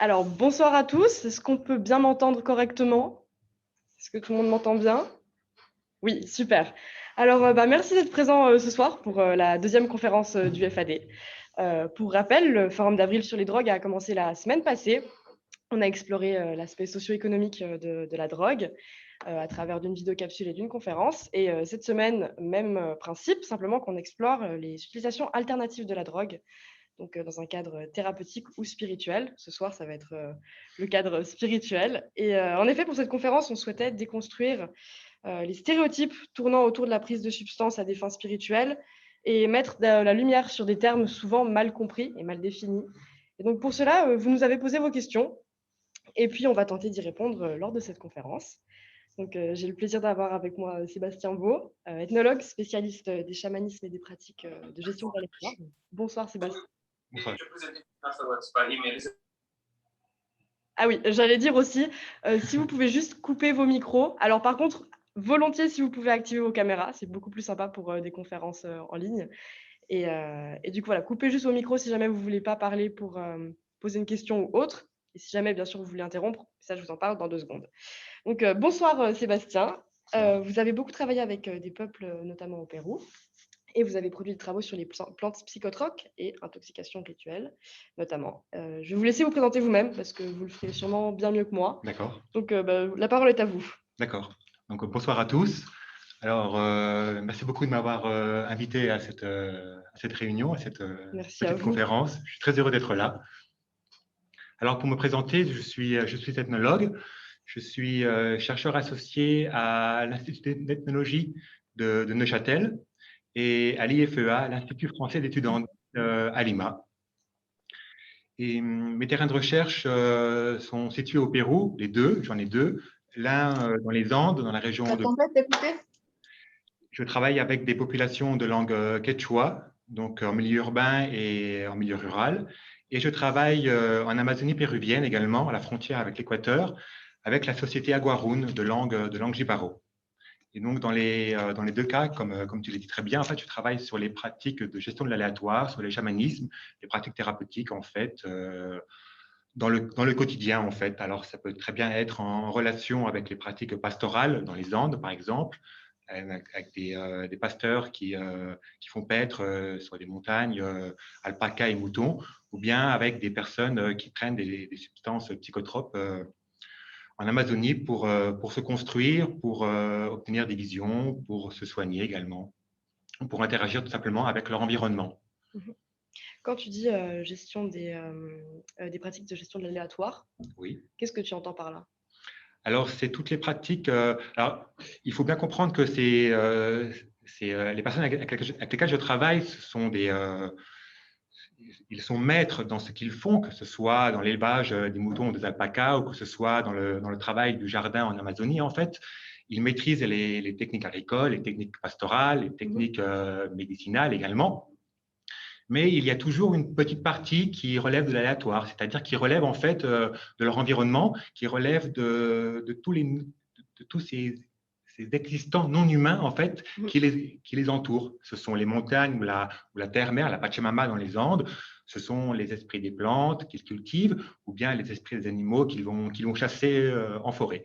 Alors, bonsoir à tous. Est-ce qu'on peut bien m'entendre correctement? Est-ce que tout le monde m'entend bien? Oui, super. Alors, merci d'être présent ce soir pour la deuxième conférence du FAD. Pour rappel, le Forum d'avril sur les drogues a commencé la semaine passée. On a exploré l'aspect socio-économique de la drogue à travers d'une vidéocapsule et d'une conférence. Et cette semaine, même principe, simplement qu'on explore les utilisations alternatives de la drogue, donc dans un cadre thérapeutique ou spirituel. Ce soir, ça va être le cadre spirituel. Et en effet, pour cette conférence, on souhaitait déconstruire les stéréotypes tournant autour de la prise de substances à des fins spirituelles et mettre la lumière sur des termes souvent mal compris et mal définis. Et donc pour cela, vous nous avez posé vos questions et puis on va tenter d'y répondre lors de cette conférence. Donc j'ai le plaisir d'avoir avec moi Sébastien Beau, ethnologue spécialiste des chamanismes et des pratiques de gestion de la lecture. Bonsoir Sébastien. Bonsoir. Ah oui, j'allais dire aussi, si vous pouvez juste couper vos micros. Alors par contre, volontiers si vous pouvez activer vos caméras, c'est beaucoup plus sympa pour des conférences en ligne. Et du coup, voilà, coupez juste vos micros si jamais vous ne voulez pas parler pour poser une question ou autre. Et si jamais, bien sûr, vous voulez interrompre, ça, je vous en parle dans 2 secondes. Donc, bonsoir Sébastien. Vous avez beaucoup travaillé avec des peuples, notamment au Pérou. Et vous avez produit des travaux sur les plantes psychotropes et intoxication rituelle, notamment. Je vais vous laisser vous présenter vous-même, parce que vous le ferez sûrement bien mieux que moi. D'accord, Donc, la parole est à vous. d'accord. Donc, bonsoir à tous. Alors, merci beaucoup de m'avoir invité à cette réunion, à cette Merci à petite vous. conférence. Je suis très heureux d'être là. Alors, pour me présenter, je suis ethnologue. Je suis chercheur associé à l'Institut d'ethnologie de Neuchâtel et à l'IFEA, l'Institut français d'études à Lima. Et mes terrains de recherche sont situés au Pérou, les deux, j'en ai deux. L'un dans les Andes, dans la région La de... tempête est coupée. Je travaille avec des populations de langue quechua, donc en milieu urbain et en milieu rural. Et je travaille en Amazonie péruvienne également, à la frontière avec l'Équateur, avec la société Aguarún de langue Jibaro. Et donc, dans les deux cas, comme tu l'as dit très bien, en fait, je travaille sur les pratiques de gestion de l'aléatoire, sur les chamanismes, les pratiques thérapeutiques, en fait, dans le quotidien, en fait. Alors, ça peut très bien être en relation avec les pratiques pastorales dans les Andes, par exemple, avec des pasteurs qui font paître sur des montagnes alpacas et moutons, ou bien avec des personnes qui prennent des substances psychotropes en Amazonie pour se construire, pour obtenir des visions, pour se soigner également, pour interagir tout simplement avec leur environnement. Mhm. Quand tu dis gestion des pratiques de gestion de l'aléatoire, Oui. qu'est-ce que tu entends par là? Alors, c'est toutes les pratiques. Alors, il faut bien comprendre que les personnes avec lesquelles je travaille, ils sont maîtres dans ce qu'ils font, que ce soit dans l'élevage des moutons ou des alpacas ou que ce soit dans le travail du jardin en Amazonie. En fait, ils maîtrisent les techniques agricoles, les techniques pastorales, les techniques médicinales également. Mais il y a toujours une petite partie qui relève de l'aléatoire, c'est-à-dire qui relève en fait de leur environnement, qui relève de tous ces existants non humains en fait qui les entourent. Ce sont les montagnes ou la terre-mère, la Pachamama dans les Andes, ce sont les esprits des plantes qu'ils cultivent ou bien les esprits des animaux qu'ils vont chasser en forêt.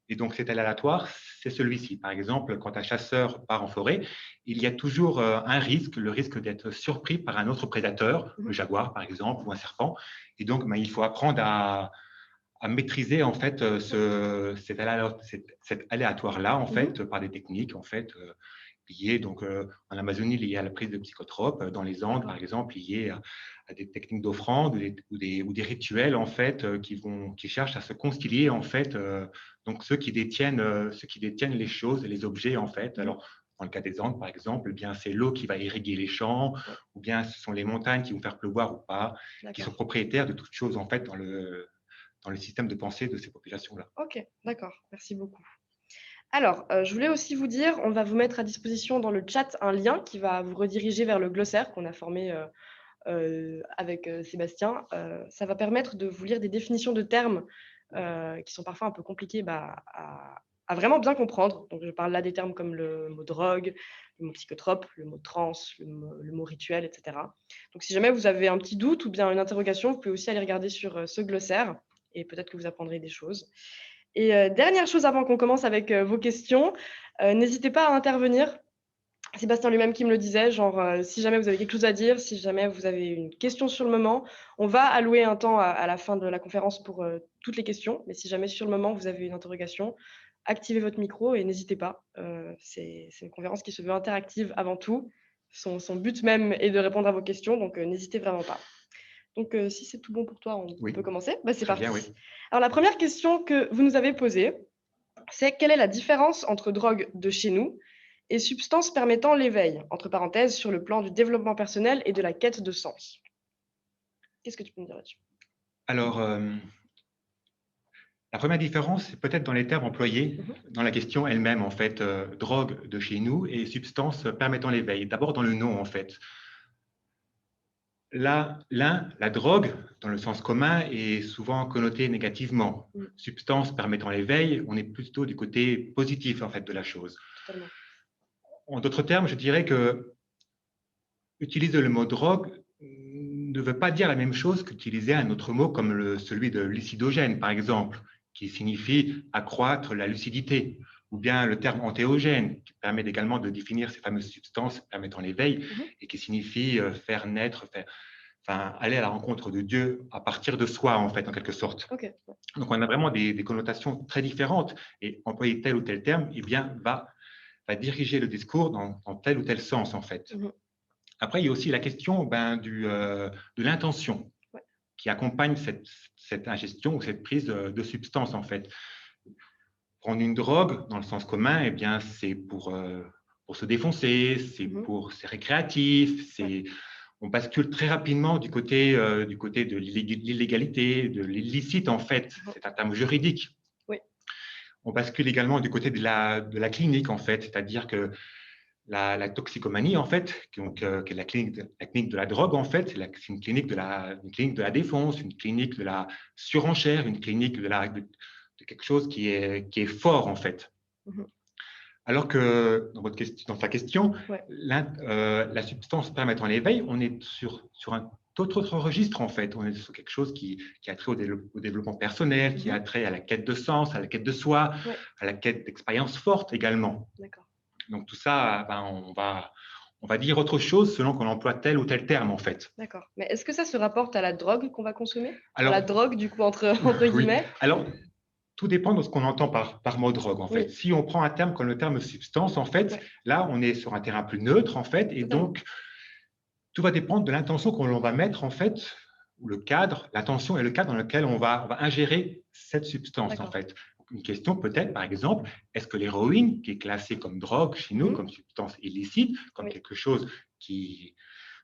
Et donc cet aléatoire, c'est celui-ci. Par exemple, quand un chasseur part en forêt, il y a toujours un risque, le risque d'être surpris par un autre prédateur, le jaguar par exemple, ou un serpent. Et donc, il faut apprendre à maîtriser en fait cet aléatoire-là en fait par des techniques en fait liées donc en Amazonie liées à la prise de psychotropes, dans les Andes par exemple liées à des techniques d'offrande ou des rituels en fait qui cherchent à se concilier en fait donc ceux qui détiennent les choses et les objets en fait. Alors dans le cas des Andes, par exemple, eh bien c'est l'eau qui va irriguer les champs, ou bien ce sont les montagnes qui vont faire pleuvoir ou pas, qui sont propriétaires de toutes choses en fait dans le système de pensée de ces populations-là. Ok, d'accord, merci beaucoup. Alors, je voulais aussi vous dire, on va vous mettre à disposition dans le chat un lien qui va vous rediriger vers le glossaire qu'on a formé avec Sébastien. Ça va permettre de vous lire des définitions de termes qui sont parfois un peu compliqués à vraiment bien comprendre. Donc, je parle là des termes comme le mot drogue, le mot psychotrope, le mot trans, le mot rituel, etc. Donc, si jamais vous avez un petit doute ou bien une interrogation, vous pouvez aussi aller regarder sur ce glossaire. et peut-être que vous apprendrez des choses. Et dernière chose avant qu'on commence avec vos questions, n'hésitez pas à intervenir. Sébastien lui-même qui me le disait, genre si jamais vous avez quelque chose à dire, si jamais vous avez une question sur le moment, on va allouer un temps à la fin de la conférence pour toutes les questions. Mais si jamais sur le moment vous avez une interrogation, activez votre micro et n'hésitez pas. C'est une conférence qui se veut interactive avant tout. Son but même est de répondre à vos questions, donc n'hésitez vraiment pas. Donc si c'est tout bon pour toi, on Oui. peut commencer. Bah, c'est Très parti. bien, oui. Alors la première question que vous nous avez posée, c'est quelle est la différence entre drogue de chez nous et substances permettant l'éveil, entre parenthèses, sur le plan du développement personnel et de la quête de sens. Qu'est-ce que tu peux me dire là-dessus? Alors, la première différence, c'est peut-être dans les termes employés dans la question elle-même, en fait, drogue de chez nous et substances permettant l'éveil. D'abord dans le nom, en fait. Là, la drogue, dans le sens commun, est souvent connotée négativement. Substance permettant l'éveil, on est plutôt du côté positif, en fait, de la chose. Totalement. En d'autres termes, je dirais que utiliser le mot drogue ne veut pas dire la même chose qu'utiliser un autre mot comme celui de lucidogène, par exemple, qui signifie accroître la lucidité, ou bien le terme antéogène, qui permet également de définir ces fameuses substances permettant l'éveil, et qui signifie faire naître, aller à la rencontre de Dieu à partir de soi, en fait, en quelque sorte. Okay. Donc, on a vraiment des connotations très différentes, et employer tel ou tel terme, eh bien, va diriger le discours dans tel ou tel sens, en fait. Après, il y a aussi la question de l'intention qui accompagne cette ingestion ou cette prise de substance, en fait. Prendre une drogue, dans le sens commun, eh bien, c'est pour se défoncer, c'est récréatif, on bascule très rapidement du côté de l'illégalité, de l'illicite, en fait. C'est un terme juridique. Oui. On bascule également du côté de la clinique, en fait, c'est-à-dire que la toxicomanie, en fait, donc, qui est la clinique de la drogue, en fait, c'est une clinique de la défonce, une clinique de la surenchère, une clinique de quelque chose qui est fort, en fait. Alors que, dans ta question, la substance permettant l'éveil, on est sur un autre registre, en fait. On est sur quelque chose qui a trait au développement personnel, qui a trait à la quête de sens, à la quête de soi, à la quête d'expérience forte également. D'accord. Donc, tout ça, on va dire autre chose selon qu'on emploie tel ou tel terme, en fait. D'accord. Mais est-ce que ça se rapporte à la drogue qu'on va consommer? Alors, la drogue, du coup, entre guillemets? Oui. Alors, tout dépend de ce qu'on entend par mot drogue, en fait. Oui. Si on prend un terme comme le terme substance, en fait, là, on est sur un terrain plus neutre, en fait, et donc, tout va dépendre de l'intention que l'on va mettre, en fait, ou le cadre, l'intention et le cadre dans lequel on va ingérer cette substance, en fait. Une question peut-être, par exemple, est-ce que l'héroïne, qui est classée comme drogue chez nous, comme substance illicite, comme quelque chose qui,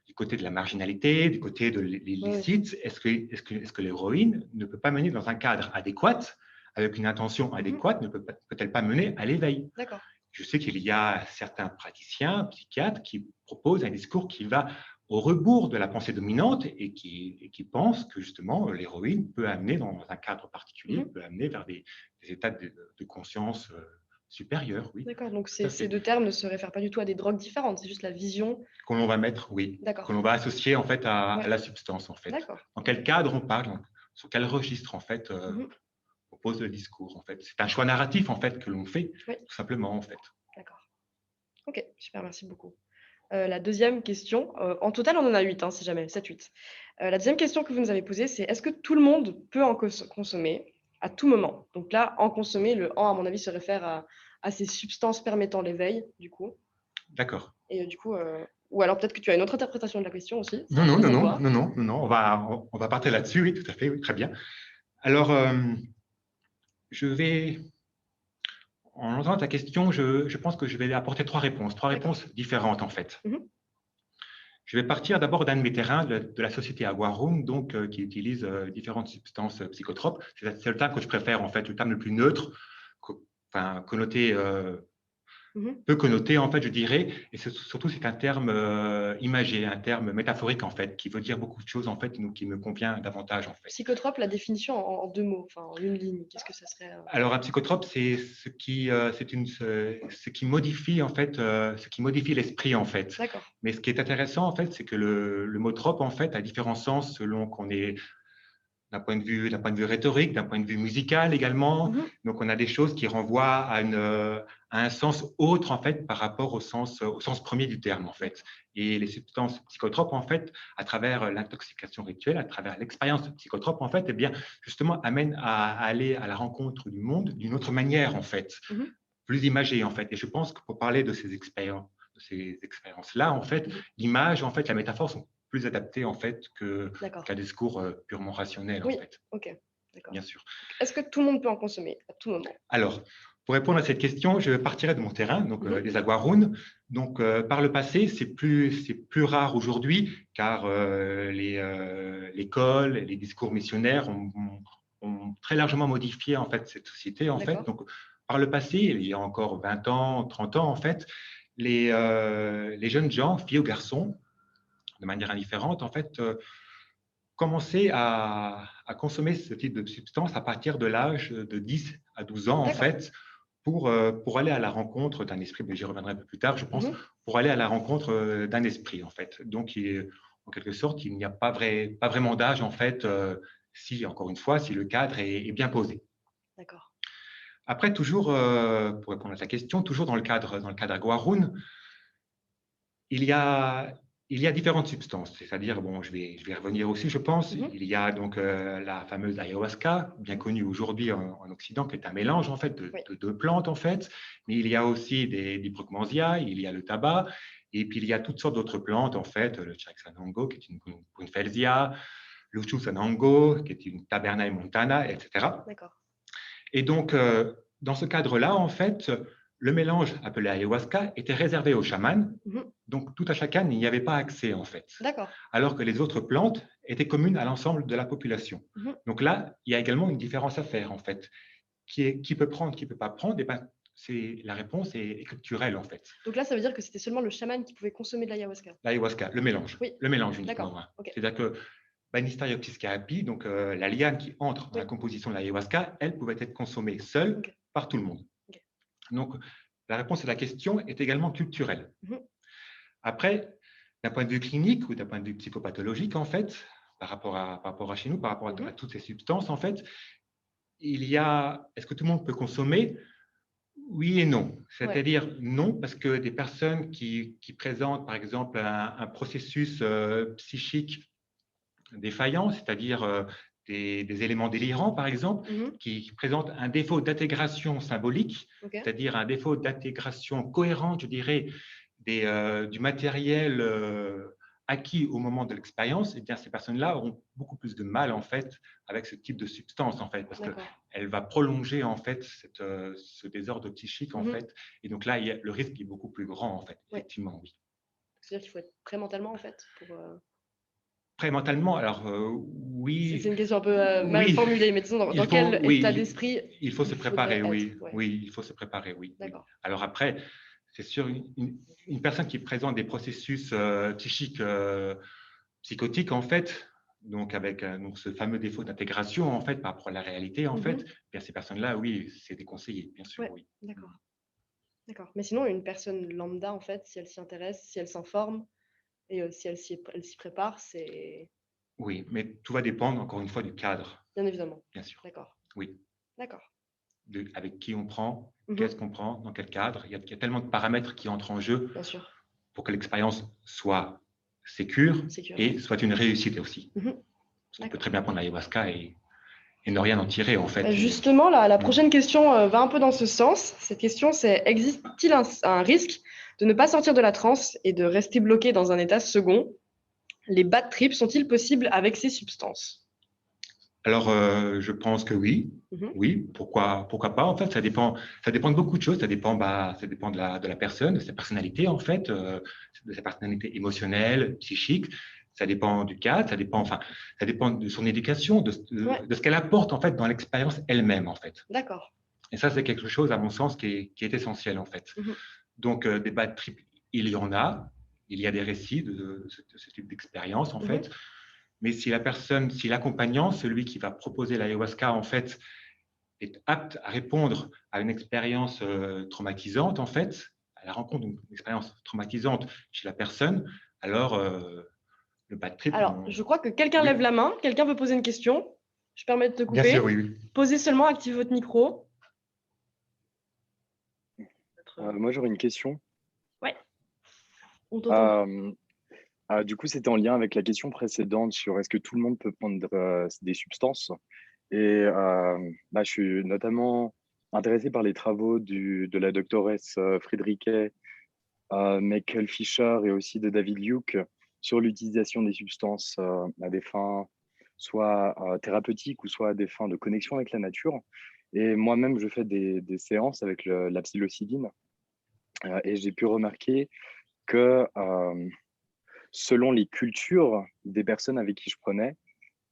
du côté de la marginalité, du côté de l'illicite, est-ce que l'héroïne ne peut pas mener dans un cadre adéquat, avec une intention adéquate, ne peut-elle pas mener à l'éveil? D'accord. Je sais qu'il y a certains praticiens, psychiatres, qui proposent un discours qui va au rebours de la pensée dominante et qui pensent que justement l'héroïne peut amener dans un cadre particulier, peut amener vers des états de conscience supérieurs. Oui. D'accord, donc ces deux termes ne se réfèrent pas du tout à des drogues différentes, c'est juste la vision. Que l'on va mettre, oui, que l'on va associer en fait à la substance, en fait. D'accord. Dans quel cadre on parle, sur quel registre en fait propose le discours, en fait. C'est un choix narratif en fait que l'on fait, tout simplement, en fait. D'accord. Ok, super, merci beaucoup. La deuxième question, en total on en a 8, si jamais, 7-8. La deuxième question que vous nous avez posée, c'est est-ce que tout le monde peut en consommer à tout moment? Donc là, en consommer, le en, à mon avis, se réfère à ces substances permettant l'éveil, du coup. D'accord. Et du coup, ou alors peut-être que tu as une autre interprétation de la question aussi. Non, on va partir là-dessus, oui, tout à fait, oui, très bien. Alors, en entendant ta question, je pense que je vais apporter trois réponses différentes, en fait. Je vais partir d'abord d'un de mes terrains, de la société Aguarum, donc, qui utilise différentes substances psychotropes. C'est le terme que je préfère, en fait, le terme le plus neutre, connoté, peu connoté, en fait, je dirais. Et surtout, c'est un terme imagé, un terme métaphorique, en fait, qui veut dire beaucoup de choses, en fait, qui me convient davantage, en fait. Psychotrope, la définition en deux mots, enfin en une ligne, qu'est-ce que ça serait? Alors, un psychotrope, c'est ce qui modifie, en fait, ce qui modifie l'esprit, en fait. D'accord. Mais ce qui est intéressant, en fait, c'est que le mot trope, en fait, a différents sens selon qu'on est d'un point de vue rhétorique, d'un point de vue musical également. Donc, on a des choses qui renvoient à un sens autre, en fait, par rapport au sens premier du terme, en fait. Et les substances psychotropes, en fait, à travers l'intoxication rituelle, à travers l'expérience psychotrope, en fait, eh bien, justement, amènent à aller à la rencontre du monde d'une autre manière, en fait, plus imagée, en fait. Et je pense que pour parler de ces expériences-là, en fait, l'image, en fait, la métaphore sont plus adaptées, en fait, qu'un discours purement rationnel, en fait. Ok, d'accord. Bien sûr. Est-ce que tout le monde peut en consommer à tout moment? Alors, pour répondre à cette question, je partirai de mon terrain, donc les aguarunes. Donc, par le passé, c'est plus rare aujourd'hui, car l'école et les discours missionnaires ont très largement modifié, en fait, cette société, en fait. Donc, par le passé, il y a encore 20 ans, 30 ans, en fait, les jeunes gens, filles ou garçons, de manière indifférente, en fait, commençaient à consommer ce type de substance à partir de l'âge de 10 à 12 ans, en fait, pour aller à la rencontre d'un esprit, mais j'y reviendrai un peu plus tard, je pense, pour aller à la rencontre d'un esprit, en fait. Donc, en quelque sorte, il n'y a pas vraiment d'âge, en fait, encore une fois, si le cadre est bien posé. D'accord. Après, toujours, pour répondre à ta question, toujours dans le cadre aguarune, il y a différentes substances, c'est-à-dire, bon, je vais y revenir aussi, je pense. Il y a donc la fameuse ayahuasca, bien connue aujourd'hui en Occident, qui est un mélange, en fait, de deux plantes, en fait. Mais il y a aussi des brugmansia, il y a le tabac, et puis il y a toutes sortes d'autres plantes, en fait, le chaxanango, qui est une Quinfelsia, le chusanango, qui est une Tabernae montana, etc. D'accord. Et donc, dans ce cadre-là, en fait, le mélange appelé ayahuasca était réservé aux chamans. Donc, tout à chacun n'y avait pas accès, en fait. Alors que les autres plantes étaient communes à l'ensemble de la population. Donc là, il y a également une différence à faire, en fait. Qui peut prendre, qui ne peut pas prendre, et ben, la réponse est culturelle, en fait. Donc là, ça veut dire que c'était seulement le chaman qui pouvait consommer de l'ayahuasca? L'ayahuasca, le mélange. Oui. Le mélange uniquement. C'est-à-dire que Banisteriopsis caapi, donc la liane qui entre dans la composition de l'ayahuasca, elle pouvait être consommée seule par tout le monde. Donc, la réponse à la question est également culturelle. Après, d'un point de vue clinique ou d'un point de vue psychopathologique, en fait, par rapport à chez nous, par rapport à toutes ces substances, en fait, est-ce que tout le monde peut consommer? Oui et non. C'est-à-dire non, parce que des personnes qui présentent, par exemple, un processus psychique défaillant, c'est-à-dire des éléments délirants, par exemple, qui présentent un défaut d'intégration symbolique, c'est-à-dire un défaut d'intégration cohérente, je dirais, du matériel acquis au moment de l'expérience, eh bien, ces personnes-là auront beaucoup plus de mal, en fait, avec ce type de substance, en fait, parce qu'elle va prolonger, en fait, ce désordre psychique, en fait. Et donc là, le risque est beaucoup plus grand, en fait, effectivement, oui. C'est-à-dire qu'il faut être prêt mentalement, en fait, pour… Prêt mentalement, alors oui. C'est une question un peu mal formulée, mais disons, dans quel état d'esprit il faut se préparer, oui. Oui, il faut se préparer, oui. Alors après, c'est sûr, une personne qui présente des processus psychiques psychotiques, en fait, donc avec ce fameux défaut d'intégration, en fait, par rapport à la réalité, en fait, bien, ces personnes-là, oui, c'est déconseillé, bien sûr, oui. D'accord. Mais sinon, une personne lambda, en fait, si elle s'y intéresse, si elle s'informe, et si elle s'y prépare, c'est… Oui, mais tout va dépendre, encore une fois, du cadre. Bien évidemment. Bien sûr. D'accord. Oui. D'accord. Avec qui on prend, qu'est-ce qu'on prend, dans quel cadre. Il y a tellement de paramètres qui entrent en jeu pour que l'expérience soit sécure et soit une réussite aussi. On peut très bien prendre l'ayahuasca et ne rien en tirer, en fait. Justement, la prochaine question va un peu dans ce sens. Cette question, c'est: existe-t-il un risque de ne pas sortir de la transe et de rester bloqué dans un état second? Les bad trips sont-ils possibles avec ces substances? Alors, je pense que oui. Oui, pourquoi pas? En fait, ça dépend de beaucoup de choses. Ça dépend de la personne, de sa personnalité, en fait, de sa personnalité émotionnelle, psychique. Ça dépend du cadre, ça dépend de son éducation, de ce qu'elle apporte, en fait, dans l'expérience elle-même, en fait. D'accord. Et ça, c'est quelque chose, à mon sens, qui est essentiel, en fait. Donc, des bad trips, il y en a. Il y a des récits de ce type d'expérience, en fait. Mais si l'accompagnant, celui qui va proposer l'ayahuasca, en fait, est apte à répondre à une expérience traumatisante, en fait, à la rencontre d'une expérience traumatisante chez la personne, alors le bad trip… Alors, je crois que quelqu'un lève la main. Quelqu'un veut poser une question? Je permets de te Bien sûr, couper. oui, oui. Posez seulement, activez votre micro. Moi, j'aurais une question. Ouais, on t'entend. Du coup, c'était en lien avec la question précédente sur est-ce que tout le monde peut prendre des substances. Et je suis notamment intéressé par les travaux de la doctoresse Friederike Michael Fisher et aussi de David Luke sur l'utilisation des substances à des fins soit thérapeutiques ou soit à des fins de connexion avec la nature. Et moi-même, je fais des séances avec la psilocybine et j'ai pu remarquer que selon les cultures des personnes avec qui je prenais,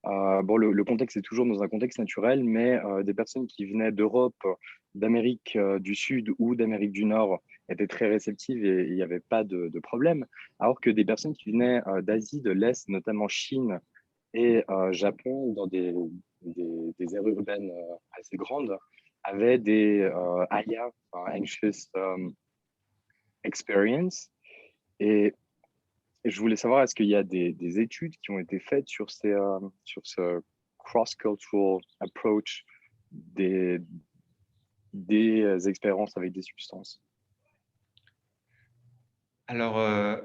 le contexte est toujours dans un contexte naturel, mais des personnes qui venaient d'Europe, d'Amérique du Sud ou d'Amérique du Nord étaient très réceptives et il n'y avait pas de problème. Alors que des personnes qui venaient d'Asie, de l'Est, notamment Chine et Japon, dans des aires urbaines assez grandes, avaient des AYA, Anxious Experience. Et je voulais savoir, est-ce qu'il y a des études qui ont été faites sur ce cross-cultural approach des expériences avec des substances? Alors,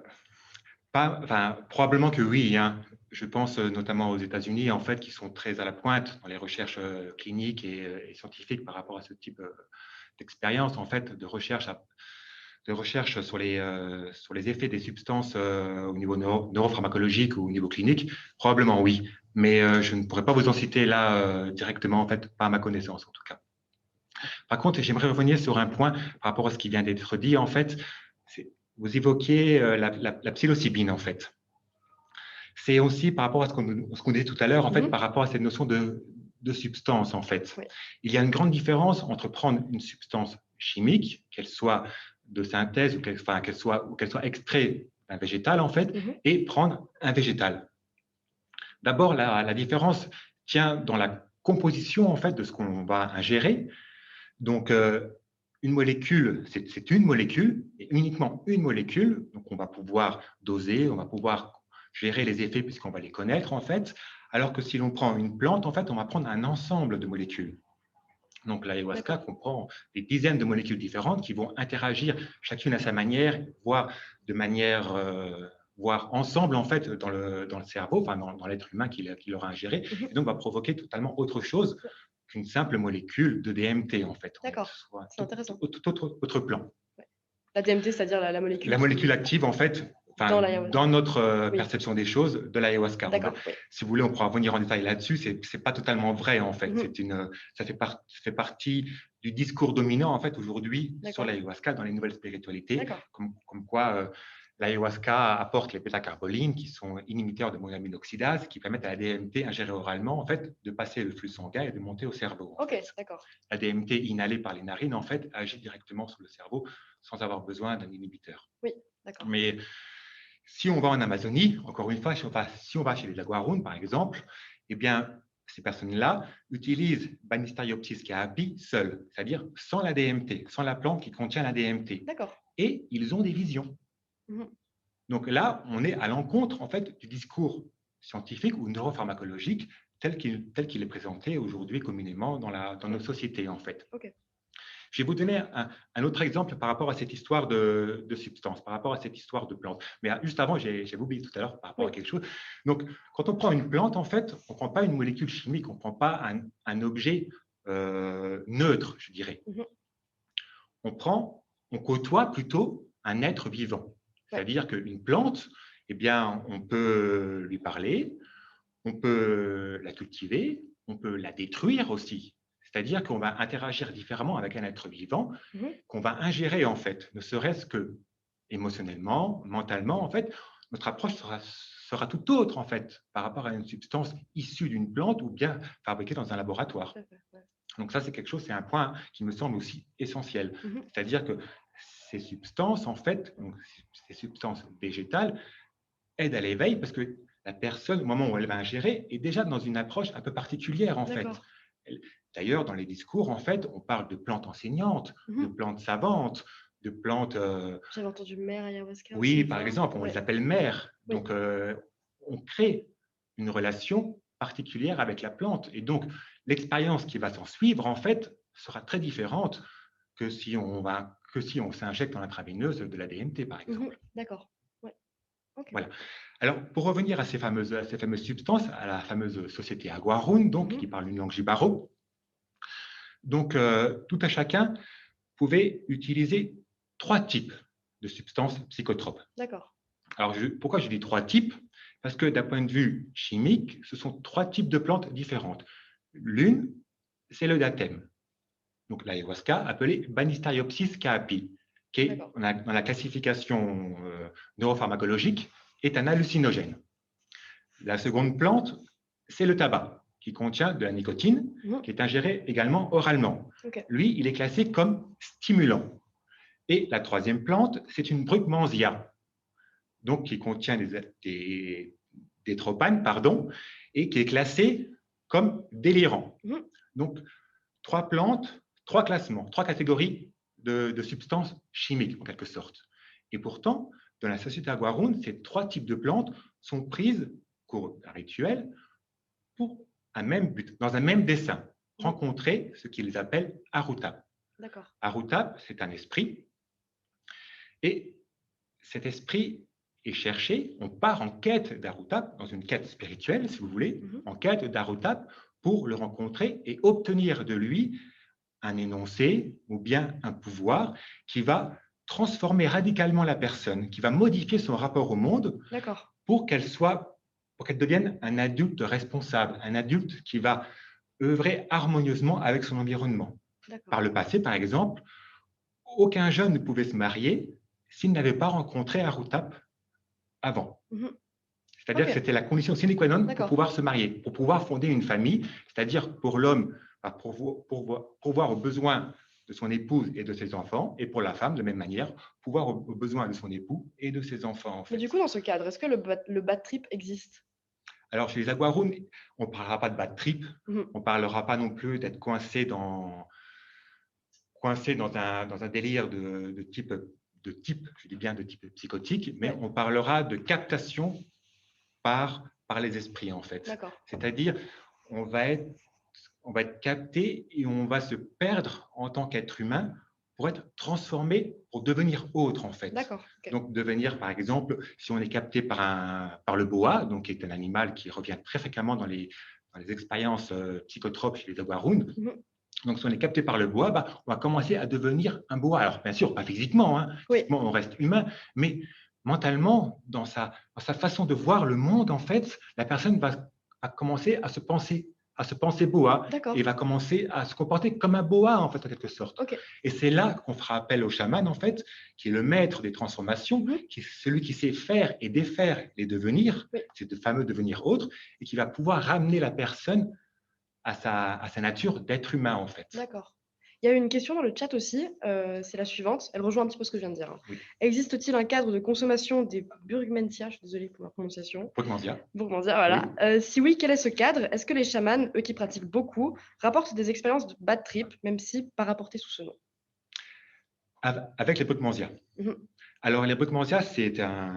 probablement que oui, hein. Je pense notamment aux États-Unis, en fait, qui sont très à la pointe dans les recherches cliniques et scientifiques par rapport à ce type d'expérience, en fait, de recherche sur les effets des substances au niveau neuropharmacologique ou au niveau clinique. Probablement oui, mais je ne pourrais pas vous en citer là directement, en fait, pas à ma connaissance en tout cas. Par contre, j'aimerais revenir sur un point par rapport à ce qui vient d'être dit, en fait. Vous évoquiez la psilocybine, en fait. C'est aussi par rapport à ce qu'on disait tout à l'heure, en fait, par rapport à cette notion de substance, en fait. Oui. Il y a une grande différence entre prendre une substance chimique, qu'elle soit de synthèse ou qu'elle soit extraite d'un végétal, en fait, et prendre un végétal. D'abord, la différence tient dans la composition, en fait, de ce qu'on va ingérer. Donc, une molécule, c'est une molécule, et uniquement une molécule. Donc, on va pouvoir doser, on va pouvoir gérer les effets puisqu'on va les connaître, en fait. Alors que si l'on prend une plante, en fait, on va prendre un ensemble de molécules. Donc, l'ayahuasca comprend des dizaines de molécules différentes qui vont interagir chacune à sa manière, voire de manière, voire ensemble, en fait, dans le cerveau, enfin, dans l'être humain qui l'aura ingéré, et donc va provoquer totalement autre chose qu'une simple molécule de DMT, en fait. D'accord, c'est intéressant. Tout autre plan. Ouais. La DMT, c'est-à-dire la molécule La molécule active, en fait, dans notre perception des choses, de l'ayahuasca. Si vous voulez, on pourra revenir en détail là-dessus. C'est pas totalement vrai, en fait. Ça fait partie du discours dominant, en fait, aujourd'hui sur l'ayahuasca dans les nouvelles spiritualités, comme quoi l'ayahuasca apporte les bêta-carbolines qui sont inhibiteurs de monoamine oxydase, qui permettent à la DMT ingérée oralement, en fait, de passer le flux sanguin et de monter au cerveau. La DMT inhalée par les narines, en fait, agit directement sur le cerveau sans avoir besoin d'un inhibiteur. Oui, d'accord. Mais si on va en Amazonie, encore une fois, si on va chez les Jaguaruns, par exemple, eh bien, ces personnes-là utilisent Banisteriopsis caapi seul, c'est-à-dire sans la DMT, sans la plante qui contient la DMT. Et ils ont des visions. Donc là, on est à l'encontre, en fait, du discours scientifique ou neuropharmacologique tel qu'il est présenté aujourd'hui communément dans nos sociétés, en fait. Je vais vous donner un autre exemple par rapport à cette histoire de substance, par rapport à cette histoire de plante. Mais juste avant, j'avais oublié tout à l'heure par rapport à quelque chose. Donc, quand on prend une plante, en fait, on ne prend pas une molécule chimique, on ne prend pas un objet neutre, je dirais. On côtoie plutôt un être vivant. C'est-à-dire qu'une plante, eh bien, on peut lui parler, on peut la cultiver, on peut la détruire aussi. C'est-à-dire qu'on va interagir différemment avec un être vivant qu'on va ingérer, en fait, ne serait-ce que émotionnellement, mentalement, en fait, notre approche sera tout autre, en fait, par rapport à une substance issue d'une plante ou bien fabriquée dans un laboratoire. Donc ça, c'est quelque chose, c'est un point qui me semble aussi essentiel. C'est-à-dire que ces substances, en fait, donc ces substances végétales, aident à l'éveil parce que la personne, au moment où elle va ingérer, est déjà dans une approche un peu particulière, en fait. D'ailleurs, dans les discours, en fait, on parle de plantes enseignantes, de plantes savantes, de plantes… J'avais entendu mère ayahuasca. Oui, par exemple, on les appelle mères. Donc, on crée une relation particulière avec la plante. Et donc, l'expérience qui va s'en suivre, en fait, sera très différente que si on s'injecte dans l'intraveineuse de la DMT, par exemple. D'accord. Ouais. Okay. Voilà. Alors, pour revenir à ces fameuses substances, à la fameuse société Aguarune, donc, qui parle une langue jibaro, donc, tout à chacun pouvait utiliser 3 types de substances psychotropes. D'accord. Alors, pourquoi je dis 3 types? Parce que d'un point de vue chimique, ce sont 3 types de plantes différentes. L'une, c'est le dathème, donc l'ayahuasca, appelée Banisteriopsis caapi, qui est, dans la classification neuropharmacologique, est un hallucinogène. La seconde plante, c'est le tabac, qui contient de la nicotine, qui est ingérée également oralement. Lui, il est classé comme stimulant. Et la troisième plante, c'est une brugmansia, donc qui contient des tropanes, et qui est classée comme délirant. Donc, 3 plantes, 3 classements, 3 catégories de substances chimiques, en quelque sorte. Et pourtant, dans la société Aguarune, ces 3 types de plantes sont prises pour un rituel, pour un même but, dans un même dessein, rencontrer ce qu'ils appellent Arutap. Arutap, c'est un esprit, et cet esprit est cherché, on part en quête d'Arutap, dans une quête spirituelle, si vous voulez, en quête d'Arutap, pour le rencontrer et obtenir de lui un énoncé ou bien un pouvoir qui va transformer radicalement la personne, qui va modifier son rapport au monde pour qu'elle devienne un adulte responsable, un adulte qui va œuvrer harmonieusement avec son environnement. Par le passé, par exemple, aucun jeune ne pouvait se marier s'il n'avait pas rencontré Arutap avant. C'est-à-dire que c'était la condition sine qua non pour pouvoir se marier, pour pouvoir fonder une famille, c'est-à-dire pour l'homme, pourvoir aux besoins de son épouse et de ses enfants, et pour la femme, de même manière, pouvoir aux besoins de son époux et de ses enfants. En fait. Mais du coup, dans ce cadre, est-ce que le bad trip existe? Alors, chez les Aguarune, on ne parlera pas de bad trip, on ne parlera pas non plus d'être coincé dans un délire de type, je dis bien de type psychotique, mais on parlera de captation par les esprits, en fait. C'est-à-dire, on va être capté et on va se perdre en tant qu'être humain pour être transformé, pour devenir autre, en fait. Donc, devenir, par exemple, si on est capté par le boa, donc, qui est un animal qui revient très fréquemment dans les expériences psychotropes chez les Aguarune. Donc, si on est capté par le boa, on va commencer à devenir un boa. Alors, bien sûr, pas physiquement, physiquement, on reste humain, mais mentalement, dans sa façon de voir le monde, en fait, la personne va commencer à se penser boa et va commencer à se comporter comme un boa, en fait, en quelque sorte. Et c'est là qu'on fera appel au chaman, en fait, qui est le maître des transformations, qui est celui qui sait faire et défaire les devenirs, ces fameux devenirs autres, et qui va pouvoir ramener la personne à sa nature d'être humain, en fait. D'accord. Il y a une question dans le chat aussi, c'est la suivante, elle rejoint un petit peu ce que je viens de dire. Existe-t-il un cadre de consommation des Burgmansia, je suis désolée pour ma prononciation. Burgmansia, voilà. Si oui, quel est ce cadre? Est-ce que les chamans, eux qui pratiquent beaucoup, rapportent des expériences de bad trip, même si pas rapportées sous ce nom? Avec les Burgmansia. Alors, les Burgmansia,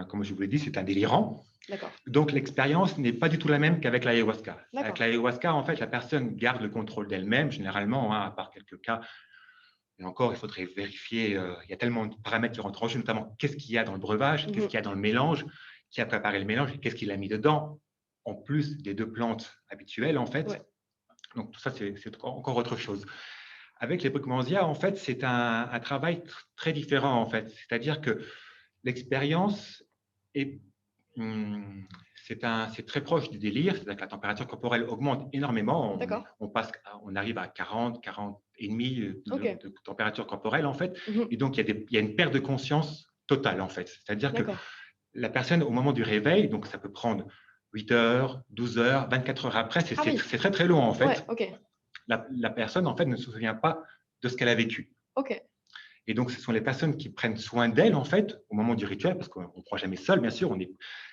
comme je vous l'ai dit, c'est un délirant. Donc, l'expérience n'est pas du tout la même qu'avec l'ayahuasca. Avec l'ayahuasca, en fait, la personne garde le contrôle d'elle-même, généralement, à part quelques cas. Et encore, il faudrait vérifier, il y a tellement de paramètres qui rentrent en jeu, notamment qu'est-ce qu'il y a dans le breuvage, qu'est-ce qu'il y a dans le mélange, qui a préparé le mélange, qu'est-ce qu'il a mis dedans, en plus des 2 plantes habituelles, en fait. Donc, tout ça, c'est encore autre chose. Avec les Burgmansia, en fait, c'est un travail très différent, en fait. C'est-à-dire que l'expérience est c'est très proche du délire, c'est-à-dire que la température corporelle augmente énormément. On arrive à 40 et demi de température corporelle, en fait. Et donc, il y a une perte de conscience totale, en fait. C'est-à-dire que la personne, au moment du réveil, donc ça peut prendre 8 heures, 12 heures, 24 heures après, c'est très, très long, en fait. La personne, en fait, ne se souvient pas de ce qu'elle a vécu. Et donc, ce sont les personnes qui prennent soin d'elle, en fait, au moment du rituel, parce qu'on ne croit jamais seul, bien sûr,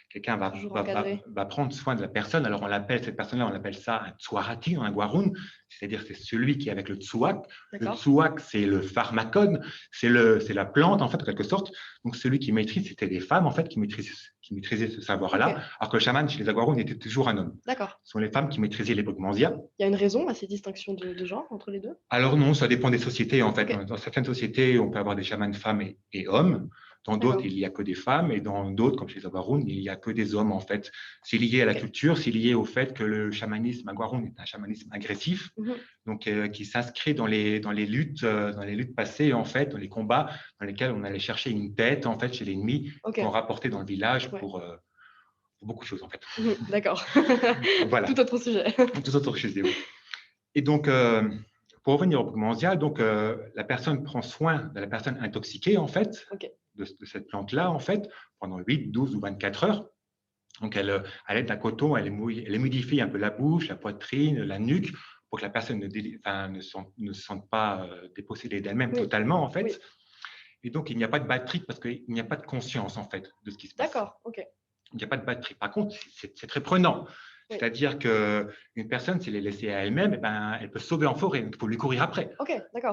quelqu'un Toujours encadré. va prendre soin de la personne. Alors, cette personne-là, on appelle ça un tsuarati, un gwaroun, c'est-à-dire c'est celui qui est avec le tsuak. Le tsuak, c'est le pharmacone, c'est la plante, en fait, en quelque sorte. Donc, celui qui maîtrise, c'était des femmes, en fait, qui maîtrisaient ce savoir-là, alors que le chaman, chez les Aguaroun, était toujours un homme. D'accord. Ce sont les femmes qui maîtrisaient les Brugmansia. Il y a une raison à ces distinctions de genre entre les deux? Alors non, ça dépend des sociétés, en fait. Dans certaines sociétés, on peut avoir des chamans femmes et hommes. Dans d'autres, il n'y a que des femmes. Et dans d'autres, comme chez les Aguaroun, il n'y a que des hommes, en fait. C'est lié à la culture, c'est lié au fait que le chamanisme Aguaroun est un chamanisme agressif, donc qui s'inscrit dans les luttes passées, en fait, dans les combats dans lesquels on allait chercher une tête, en fait, chez l'ennemi, qu'on rapportait dans le village pour beaucoup de choses, en fait. D'accord. Voilà. Tout autre sujet. Tout autre sujet, oui. Et donc, pour revenir au Brugmansia, donc la personne prend soin de la personne intoxiquée, en fait, de cette plante-là, en fait, pendant 8, 12 ou 24 heures. Donc, à l'aide d'un coton, elle humidifie un peu la bouche, la poitrine, la nuque, pour que la personne ne se sente pas dépossédée d'elle-même totalement, en fait. Et donc, il n'y a pas de bad trip parce qu'il n'y a pas de conscience, en fait, de ce qui se passe. D'accord, ok. Il n'y a pas de bad trip. Par contre, c'est très prenant. C'est-à-dire qu'une personne, si elle est laissée à elle-même, elle peut se sauver en forêt. Il faut lui courir après.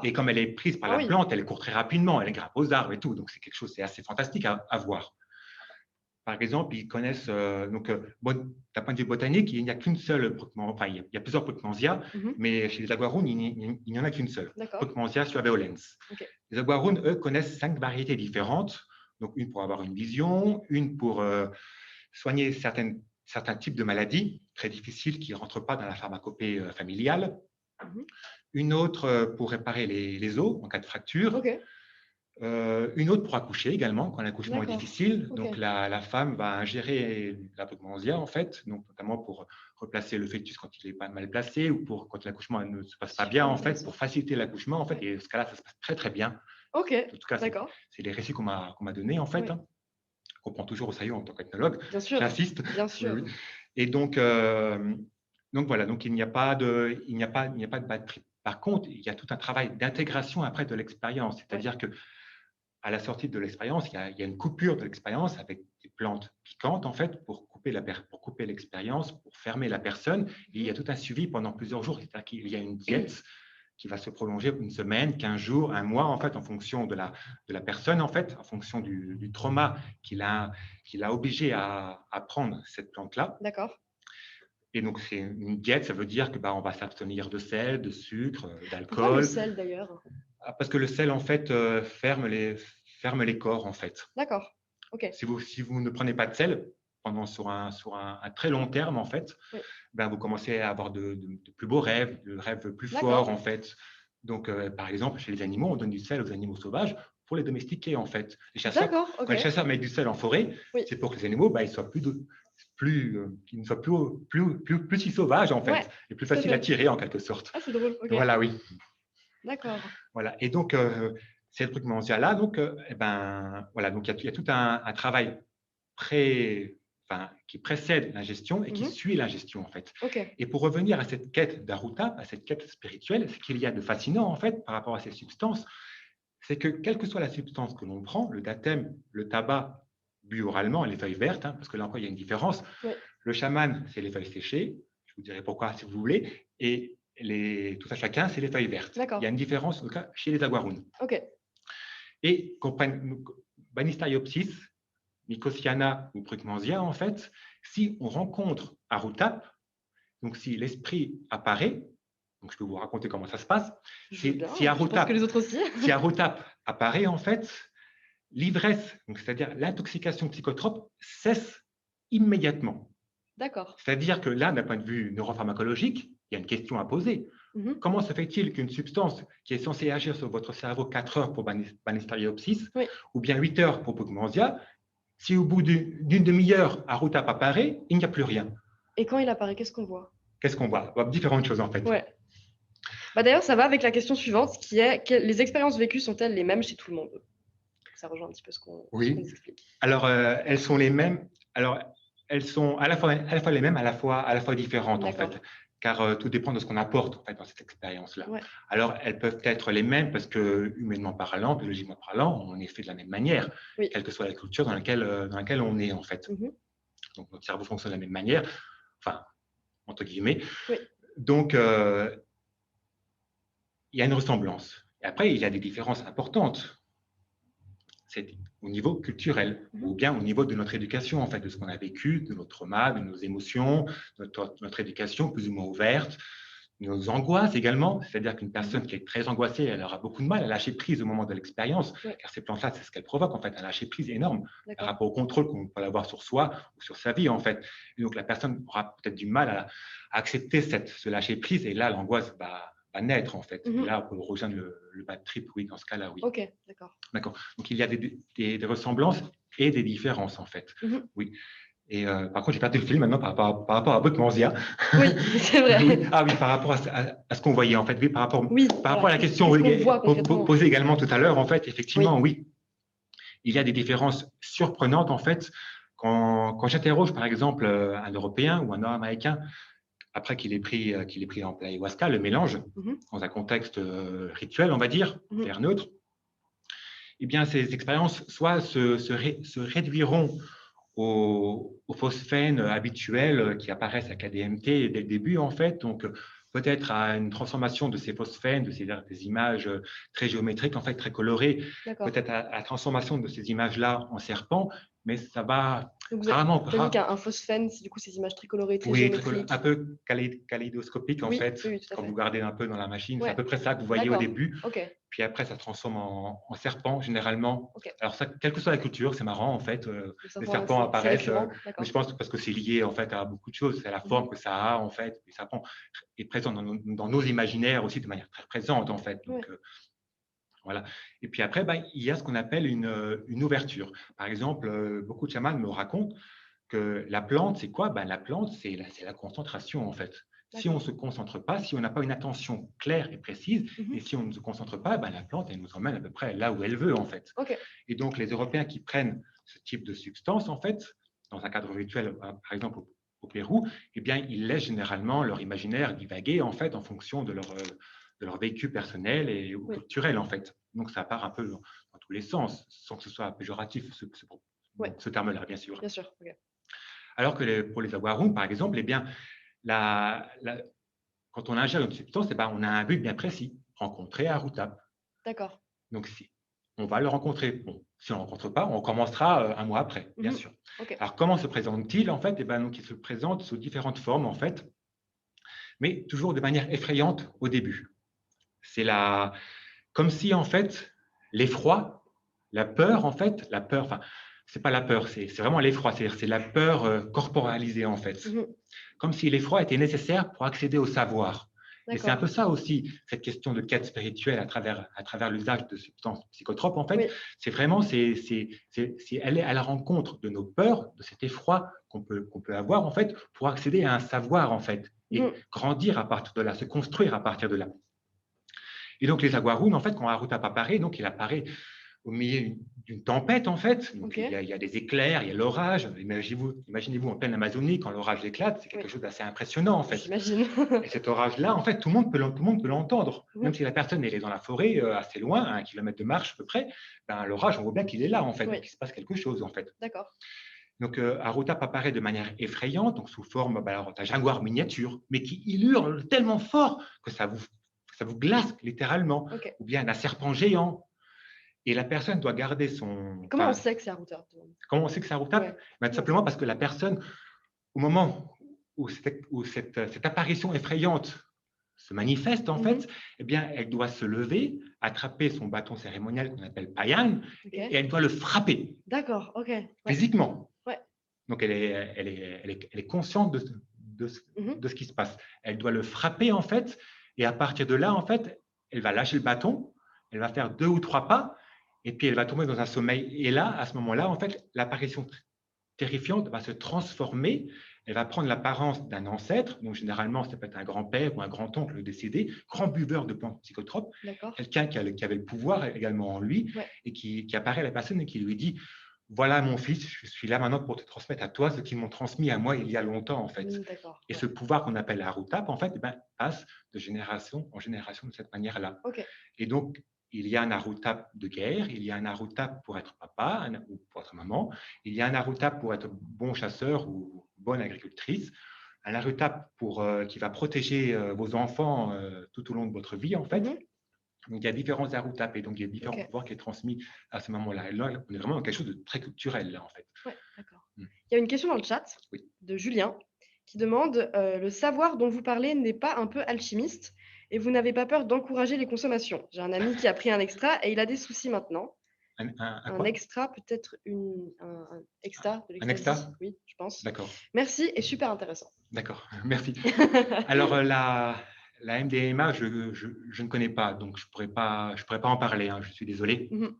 Et comme elle est prise par la plante, elle court très rapidement, elle grimpe aux arbres et tout. Donc, c'est quelque chose, c'est assez fantastique à voir. Par exemple, ils connaissent, d'un point de vue botanique, il n'y a qu'une seule, il y a plusieurs Brugmansia, mais chez les Aguaroun, il n'y en a qu'une seule. Brugmansia suaveolens. Les Aguaroun, eux, connaissent 5 variétés différentes. Donc, une pour avoir une vision, une pour soigner certains types de maladies très difficiles qui ne rentrent pas dans la pharmacopée familiale. Une autre pour réparer les os en cas de fracture. Une autre pour accoucher également, quand l'accouchement est difficile. Donc, la femme va ingérer la Brugmansia, en fait, donc, notamment pour replacer le fœtus quand il est pas mal placé ou pour quand l'accouchement ne se passe pas bien, en fait, pour faciliter l'accouchement, en fait. Et dans ce cas-là, ça se passe très, très bien. En tout cas, c'est les récits qu'on m'a donnés, en fait. On comprend toujours au saillot en tant qu'ethnologue. J'insiste. Bien sûr. Et donc voilà, donc il n'y a pas de bad trip. Par contre, il y a tout un travail d'intégration après de l'expérience. C'est-à-dire que à la sortie de l'expérience, il y a une coupure de l'expérience avec des plantes piquantes, en fait, pour couper l'expérience, pour fermer la personne. Et il y a tout un suivi pendant plusieurs jours. C'est-à-dire qu'il y a une diète qui va se prolonger une semaine, 15 jours, un mois, en fait, en fonction de la personne, en fait, en fonction du trauma qu'il a obligé à prendre cette plante-là. D'accord. Et donc, c'est une diète, ça veut dire que on va s'abstenir de sel, de sucre, d'alcool. Pourquoi le sel, d'ailleurs? Parce que le sel, en fait, ferme les corps, en fait. D'accord. Ok. Si vous ne prenez pas de sel sur un très long terme, en fait, vous commencez à avoir de plus beaux rêves, de rêves plus forts, en fait. Donc, par exemple, chez les animaux, on donne du sel aux animaux sauvages pour les domestiquer, en fait. Les chasseurs, quand les chasseurs mettent du sel en forêt, c'est pour que les animaux ils soient qu'ils ne soient plus si sauvages, en fait, et plus faciles à tirer, en quelque sorte. Ah, c'est drôle. Voilà, oui. D'accord. Voilà. Et donc, cette Brugmansia-là, donc, voilà, donc il y a tout un travail qui précède l'ingestion et qui suit l'ingestion, en fait. Et pour revenir à cette quête d'Aruta, à cette quête spirituelle, ce qu'il y a de fascinant, en fait, par rapport à ces substances, c'est que quelle que soit la substance que l'on prend, le datem, le tabac, bu oralement, les feuilles vertes, parce que là encore, il y a une différence. Le chaman, c'est les feuilles séchées. Je vous dirai pourquoi, si vous voulez. Et tout ça chacun, c'est les feuilles vertes. Il y a une différence, en tout cas, chez les Aguaroun. Et Banisteriopsis, Nicotiana ou Brugmansia, en fait, si on rencontre Arutap, donc si l'esprit apparaît, donc je peux vous raconter comment ça se passe. Si Arutap apparaît, en fait, l'ivresse, c'est-à-dire l'intoxication psychotrope, cesse immédiatement. D'accord. C'est-à-dire que là, d'un point de vue neuropharmacologique, il y a une question à poser. Comment se fait-il qu'une substance qui est censée agir sur votre cerveau 4 heures pour Banisteriopsis ou bien 8 heures pour Brugmansia, si au bout d'une demi-heure, Arutap apparaît, il n'y a plus rien? Et quand il apparaît, qu'est-ce qu'on voit? Qu'est-ce qu'on voit? On voit différentes choses, en fait. D'ailleurs, ça va avec la question suivante, qui est les expériences vécues sont-elles les mêmes chez tout le monde? Ça rejoint un petit peu ce qu'on explique. Alors, elles sont les mêmes. Alors, elles sont à la fois les mêmes, à la fois différentes, en fait, car tout dépend de ce qu'on apporte, en fait, dans cette expérience-là. Alors, elles peuvent être les mêmes parce que, humainement parlant, biologiquement parlant, on est fait de la même manière, quelle que soit la culture dans laquelle on est, en fait. Donc, notre cerveau fonctionne de la même manière, enfin, entre guillemets. Oui. Donc, il y a une ressemblance. Et après, il y a des différences importantes. C'est au niveau culturel, ou bien au niveau de notre éducation, en fait, de ce qu'on a vécu, de notre trauma, de nos émotions, notre éducation plus ou moins ouverte, nos angoisses également. C'est-à-dire qu'une personne qui est très angoissée, elle aura beaucoup de mal à lâcher prise au moment de l'expérience, car ces plantes-là, c'est ce qu'elles provoquent, en fait, un lâcher prise énorme par rapport au contrôle qu'on peut avoir sur soi ou sur sa vie, en fait. Et donc, la personne aura peut-être du mal à accepter ce lâcher prise, et là, l'angoisse va naître, en fait. Et là, on peut rejoindre le bad trip, oui, dans ce cas-là, oui. Ok, d'accord. D'accord. Donc, il y a des ressemblances et des différences, en fait. Oui. Et par contre, j'ai perdu le fil maintenant par rapport à Botmansia. Oui, c'est vrai. Oui. Ah oui, par rapport à ce qu'on voyait, en fait. Oui, par rapport à la question posée également tout à l'heure, en fait, effectivement, oui. Il y a des différences surprenantes, en fait. Quand j'interroge, par exemple, un Européen ou un Nord-Américain, après qu'il ait pris en ayahuasca, le mélange, dans un contexte rituel, on va dire, vers neutre, eh bien, ces expériences soit se réduiront aux phosphènes habituels qui apparaissent à KDMT dès le début, en fait. Donc, peut-être à une transformation de ces phosphènes, des images très géométriques, en fait, très colorées, peut-être à la transformation de ces images-là en serpents, mais ça va rarement… Vous avez dit qu'un phosphène, c'est du coup ces images très colorées, très géométriques. Un peu kaléidoscopique, en fait, quand vous regardez un peu dans la machine. C'est à peu près ça que vous voyez au début. Puis après, ça se transforme en serpent, généralement. Alors, ça, quelle que soit la culture, c'est marrant, en fait. Les serpents apparaissent, mais je pense que parce que c'est lié, en fait, à beaucoup de choses. C'est la forme que ça a, en fait. Le serpent est présent dans nos imaginaires aussi de manière très présente, en fait. Donc, voilà. Et puis après, il y a ce qu'on appelle une ouverture. Par exemple, beaucoup de chamans me racontent que la plante, c'est quoi? La plante, c'est la concentration, en fait. Si on ne se concentre pas, si on n'a pas une attention claire et précise, et si on ne se concentre pas, la plante, elle nous emmène à peu près là où elle veut, en fait. Et donc, les Européens qui prennent ce type de substance, en fait, dans un cadre rituel, par exemple au Pérou, eh bien, ils laissent généralement leur imaginaire divaguer, en fait, en fonction de leur vécu personnel et culturel, en fait. Donc, ça part un peu dans tous les sens, sans que ce soit péjoratif, ce terme-là, bien sûr. Bien sûr, Alors que pour les aguarous, par exemple, eh bien, quand on ingère une substance, on a un but bien précis, rencontrer Arutap. D'accord. Donc, on va le rencontrer. Bon, si on ne le rencontre pas, on commencera un mois après, bien sûr. Alors, comment se présente-t-il, en fait? Donc, il se présente sous différentes formes, en fait, mais toujours de manière effrayante au début. C'est comme si, en fait, l'effroi, la peur, c'est pas la peur, c'est vraiment l'effroi, c'est la peur corporalisée, en fait. Comme si l'effroi était nécessaire pour accéder au savoir. Et c'est un peu ça aussi, cette question de quête spirituelle à travers l'usage de substances psychotropes, en fait. C'est vraiment, elle est à la rencontre de nos peurs, de cet effroi qu'on peut avoir, en fait, pour accéder à un savoir, en fait, et grandir à partir de là, se construire à partir de là. Et donc, les aguarunes, en fait, quand Arutap apparaît, donc il apparaît au milieu d'une tempête, en fait. Donc, il y a des éclairs, il y a l'orage. Imaginez-vous en pleine Amazonie, quand l'orage éclate, c'est quelque chose d'assez impressionnant, en fait. J'imagine. Et cet orage-là, en fait, tout le monde peut l'entendre. Même si la personne elle est dans la forêt, assez loin, à 1 kilomètre de marche à peu près, l'orage, on voit bien qu'il est là, en fait, qu'il se passe quelque chose, en fait. D'accord. Donc, Arutap apparaît de manière effrayante, donc sous forme d'un jaguar miniature, mais il hurle tellement fort que ça vous glace littéralement, ou bien un serpent géant. Et la personne doit garder son… Comment on sait que c'est Arutap? Comment on sait que c'est Arutap? Tout simplement parce que la personne, au moment où cette apparition effrayante se manifeste, en fait, eh bien, elle doit se lever, attraper son bâton cérémonial qu'on appelle payan, et elle doit le frapper. D'accord, ok. Physiquement. Donc, elle est consciente de ce qui se passe. Elle doit le frapper, en fait, et à partir de là, en fait, elle va lâcher le bâton, elle va faire 2 ou 3 pas, et puis elle va tomber dans un sommeil. Et là, à ce moment-là, en fait, l'apparition terrifiante va se transformer. Elle va prendre l'apparence d'un ancêtre, donc généralement, ça peut être un grand-père ou un grand-oncle décédé, grand buveur de plantes psychotropes, quelqu'un qui avait le pouvoir également en lui, et qui apparaît à la personne et qui lui dit: voilà mon fils, je suis là maintenant pour te transmettre à toi ce qu'ils m'ont transmis à moi il y a longtemps, en fait. Et ce pouvoir qu'on appelle Arutap, en fait, passe de génération en génération de cette manière-là. Et donc, il y a un Aruta de guerre, il y a un Aruta pour être papa ou pour être maman, il y a un Aruta pour être bon chasseur ou bonne agricultrice, un Aruta qui va protéger vos enfants tout au long de votre vie, en fait. Mhm. Donc, il y a différents Aruta et donc il y a différents Ok. pouvoirs qui sont transmis à ce moment-là. Et là, on est vraiment dans quelque chose de très culturel, là, en fait. Ouais, d'accord. Mm. Il y a une question dans le chat Oui. de Julien qui demande le savoir dont vous parlez n'est pas un peu alchimiste et vous n'avez pas peur d'encourager les consommations. J'ai un ami qui a pris un extra et il a des soucis maintenant. Un Un quoi? extra, peut-être un extra de Un l'ecstasy. extra? Oui, je pense. D'accord, Merci et super intéressant. d'accord, merci. Alors, la MDMA, je ne connais pas, donc je pourrais pas en parler, hein, je suis désolé. Mhm.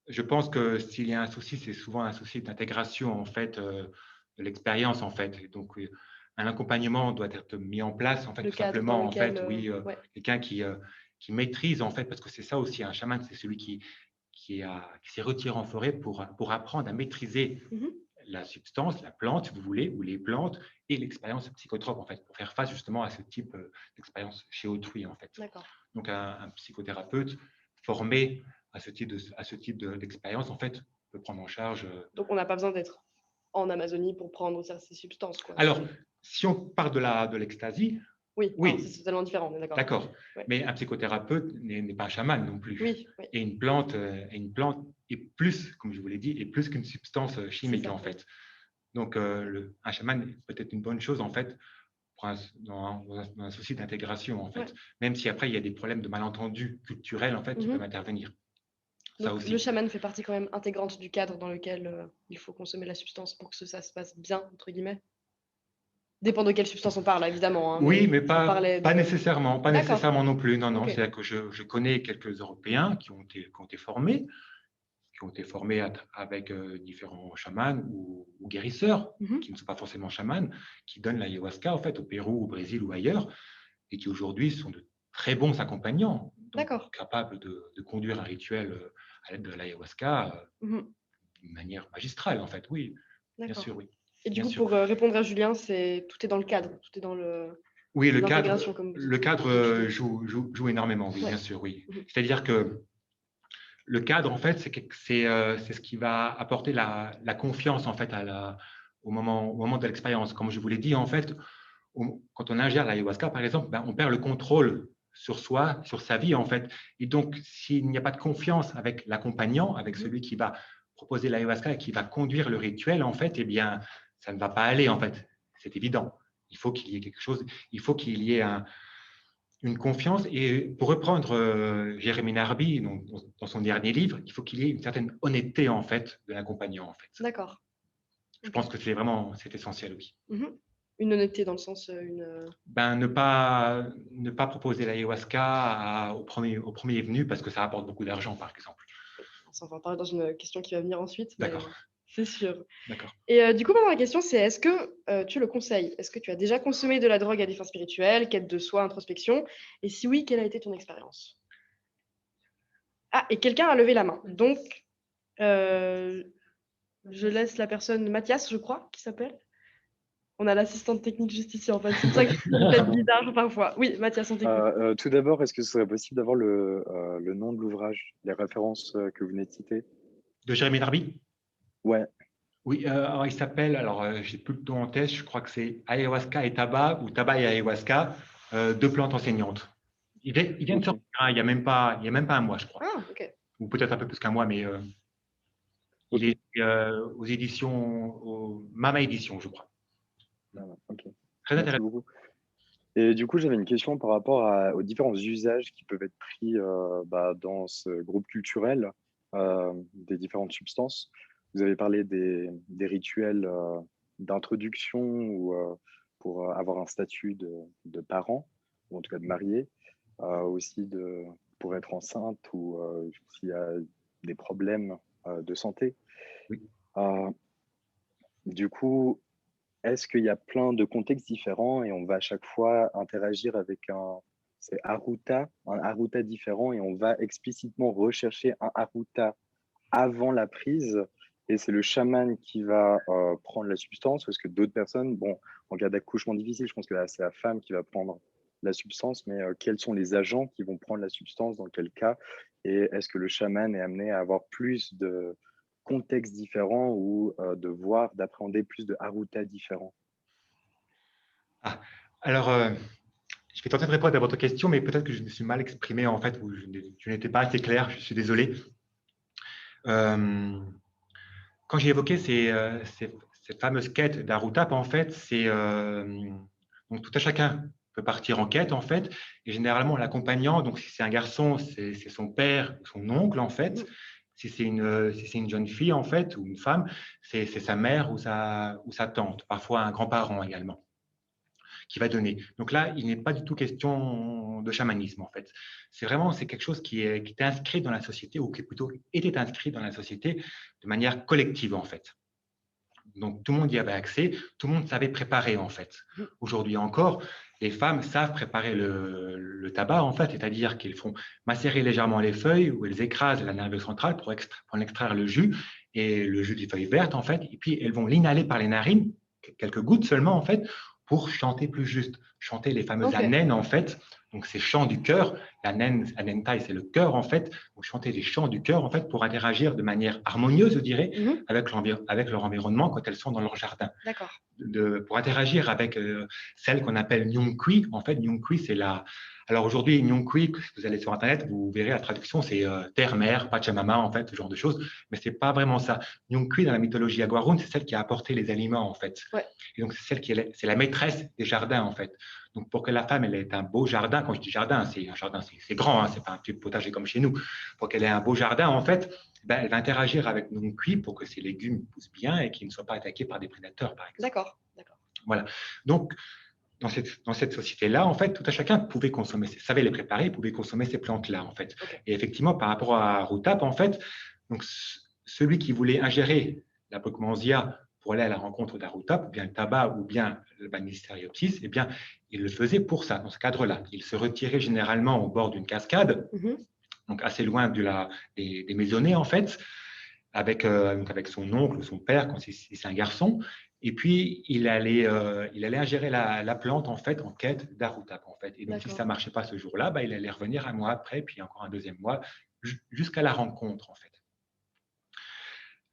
Je pense que s'il y a un souci, c'est souvent un souci d'intégration, en fait, de l'expérience, en fait. Et donc, un accompagnement doit être mis en place, en fait, Le tout cadre dans simplement, en lequel. fait, oui, Ouais. quelqu'un qui maîtrise, en fait, parce que c'est ça aussi, un chaman, c'est celui qui s'est retiré en forêt pour apprendre à maîtriser Mhm. la substance, la plante, si vous voulez, ou les plantes, et l'expérience psychotrope, en fait, pour faire face justement à ce type d'expérience chez autrui, en fait. D'accord. Donc, un psychothérapeute formé à ce type d'expérience, en fait, peut prendre en charge. Donc on n'a pas besoin d'être en Amazonie pour prendre ces substances, quoi. Alors, si on part de l'ecstasy, Oui, oui, c'est totalement différent, on est d'accord. d'accord. Ouais. Mais un psychothérapeute n'est pas un chaman non plus. Oui, oui. Et une plante est plus, comme je vous l'ai dit, est plus qu'une substance chimique, ça, en fait. Donc, un chaman est peut-être une bonne chose, en fait, dans un souci d'intégration, en fait. Ouais. Même si après, il y a des problèmes de malentendus culturels, en fait, qui Mhm. peuvent intervenir. Ça Donc aussi. le chaman fait partie quand même intégrante du cadre dans lequel il faut consommer la substance pour que ça se passe bien, entre guillemets. Dépend de quelle substance on parle, évidemment. Hein, Oui, mais on pas parlait nécessairement, pas D'accord. nécessairement non plus. Non, non, Ok. c'est-à-dire que je connais quelques Européens qui ont été formés, avec différents chamans ou guérisseurs, Mhm. qui ne sont pas forcément chamans, qui donnent l'ayahuasca, en fait, au Pérou, au Brésil ou ailleurs, et qui aujourd'hui sont de très bons accompagnants, donc D'accord. capables de conduire un rituel à l'aide de l'ayahuasca Mhm. d'une manière magistrale, en fait. Oui, bien D'accord. sûr, oui. Et du Bien coup, sûr. pour répondre à Julien, tout est dans le cadre, tout est dans Oui, l'intégration, comme vous le cadre décrivez. joue énormément, oui, Ouais. bien sûr, oui. Mhm. C'est-à-dire que le cadre, en fait, c'est ce qui va apporter la confiance, en fait, au moment de l'expérience. Comme je vous l'ai dit, en fait, quand on ingère l'ayahuasca, par exemple, ben, on perd le contrôle sur soi, sur sa vie, en fait. Et donc, s'il n'y a pas de confiance avec l'accompagnant, avec celui qui va proposer l'ayahuasca et qui va conduire le rituel, en fait, eh bien, ça ne va pas aller, en fait. C'est évident. Il faut qu'il y ait quelque chose, il faut qu'il y ait une confiance. Et pour reprendre Jérémy Narby dans son dernier livre, il faut qu'il y ait une certaine honnêteté, en fait, de l'accompagnant, en fait. D'accord. Je pense que c'est essentiel, oui. Mhm. Une honnêteté dans le sens Ben, ne pas proposer l'ayahuasca au premier venu parce que ça apporte beaucoup d'argent, par exemple. On va en parler dans une question qui va venir ensuite, mais D'accord. c'est sûr. D'accord. Et du coup, maintenant, la question, c'est est-ce que tu le conseilles? Est-ce que tu as déjà consommé de la drogue à des fins spirituelles, quête de soi, introspection? Et si oui, quelle a été ton expérience? Ah, et quelqu'un a levé la main. Donc, je laisse la personne, Mathias, je crois, qui s'appelle. On a l'assistante technique juste ici, en fait. C'est pour ça que je fais une tête bizarre parfois. Oui, Mathias, on t'écoute. Tout d'abord, est-ce que ce serait possible d'avoir le nom de l'ouvrage, les références que vous venez de citer? De Jérémy Darby? Ouais, Oui, alors il s'appelle, j'ai plus le nom en tête, je crois que c'est Ayahuasca et Tabac ou Tabac et Ayahuasca, deux plantes enseignantes. Il vient de ok. sortir, hein, il y a même pas un mois, je crois. Ah, ok. Ou peut-être un peu plus qu'un mois, mais il Ok. est aux éditions, au Mama Édition, je crois. Voilà, ok. Très Merci intéressant. beaucoup. Et du coup, j'avais une question par rapport aux différents usages qui peuvent être pris dans ce groupe culturel des différentes substances. Vous avez parlé des rituels d'introduction ou pour avoir un statut de parent, ou en tout cas de marié, aussi pour être enceinte ou s'il y a des problèmes de santé. Oui. Euh, du coup, est-ce qu'il y a plein de contextes différents et on va à chaque fois interagir avec un Aruta différent et on va explicitement rechercher un Aruta avant la prise et c'est le chaman qui va prendre la substance parce que d'autres personnes, bon, en cas d'accouchement difficile, je pense que là, c'est la femme qui va prendre la substance, mais quels sont les agents qui vont prendre la substance, dans quel cas, et est-ce que le chaman est amené à avoir plus de contextes différents ou de voir, d'appréhender plus de haruta différents? Ah, alors, je vais tenter de répondre à votre question, mais peut-être que je me suis mal exprimé en fait, ou je n'étais pas assez clair, je suis désolé. Euh, Quand j'ai évoqué ces fameuses quêtes d'Arutap, en fait, donc tout à chacun peut partir en quête, en fait, et généralement l'accompagnant, donc si c'est un garçon, c'est son père ou son oncle, en fait. Si c'est une jeune fille, en fait, ou une femme, c'est sa mère ou sa tante, parfois un grand-parent également, qui va donner. Donc là, il n'est pas du tout question de chamanisme, en fait. C'est quelque chose qui est inscrit dans la société, ou qui plutôt était inscrit dans la société de manière collective, en fait. Donc, tout le monde y avait accès, tout le monde savait préparer, en fait. Aujourd'hui encore, les femmes savent préparer le tabac, en fait, c'est-à-dire qu'elles font macérer légèrement les feuilles ou elles écrasent la nervure centrale pour en extraire le jus, et le jus des feuilles vertes, en fait, et puis elles vont l'inhaler par les narines, quelques gouttes seulement, en fait, pour chanter plus juste, chanter les fameuses anènes, en fait. Donc, ces chants du cœur, anentai, c'est le cœur, en fait. Donc, chanter les chants du cœur, en fait, pour interagir de manière harmonieuse, je dirais, avec leur environnement quand elles sont dans leur jardin. D'accord. Pour interagir avec celle qu'on appelle Nyungkwi. En fait, Nyungkwi, c'est la. Alors aujourd'hui, Nyungkwi, si vous allez sur Internet, vous verrez la traduction, c'est terre-mère, Pachamama, en fait, ce genre de choses. Mais ce n'est pas vraiment ça. Nyungkwi, dans la mythologie aguarune, c'est celle qui a apporté les aliments, en fait. Ouais. Et donc, c'est la maîtresse des jardins, en fait. Donc, pour que la femme elle ait un beau jardin, quand je dis jardin, c'est grand, hein, c'est pas un petit potager comme chez nous. Pour qu'elle ait un beau jardin, en fait, ben, elle va interagir avec Nyungkwi pour que ses légumes poussent bien et qu'ils ne soient pas attaqués par des prédateurs, par exemple. D'accord. Voilà. Donc, dans cette société-là, en fait, tout à chacun pouvait savait les préparer, pouvait consommer ces plantes-là, en fait. Okay. Et effectivement, par rapport à Rutap, en fait, donc, celui qui voulait ingérer la Pokmansia pour aller à la rencontre d'Arutap, ou bien le tabac, ou bien le Banisteriopsis, eh bien, il le faisait pour ça, dans ce cadre-là. Il se retirait généralement au bord d'une cascade, donc assez loin des maisonnées, en fait, avec son oncle ou son père, quand c'est un garçon. Et puis, il allait ingérer la plante, en fait, en quête d'Arutap, en fait. Et donc, si ça ne marchait pas ce jour-là, il allait revenir un mois après, puis encore un deuxième mois, jusqu'à la rencontre, en fait.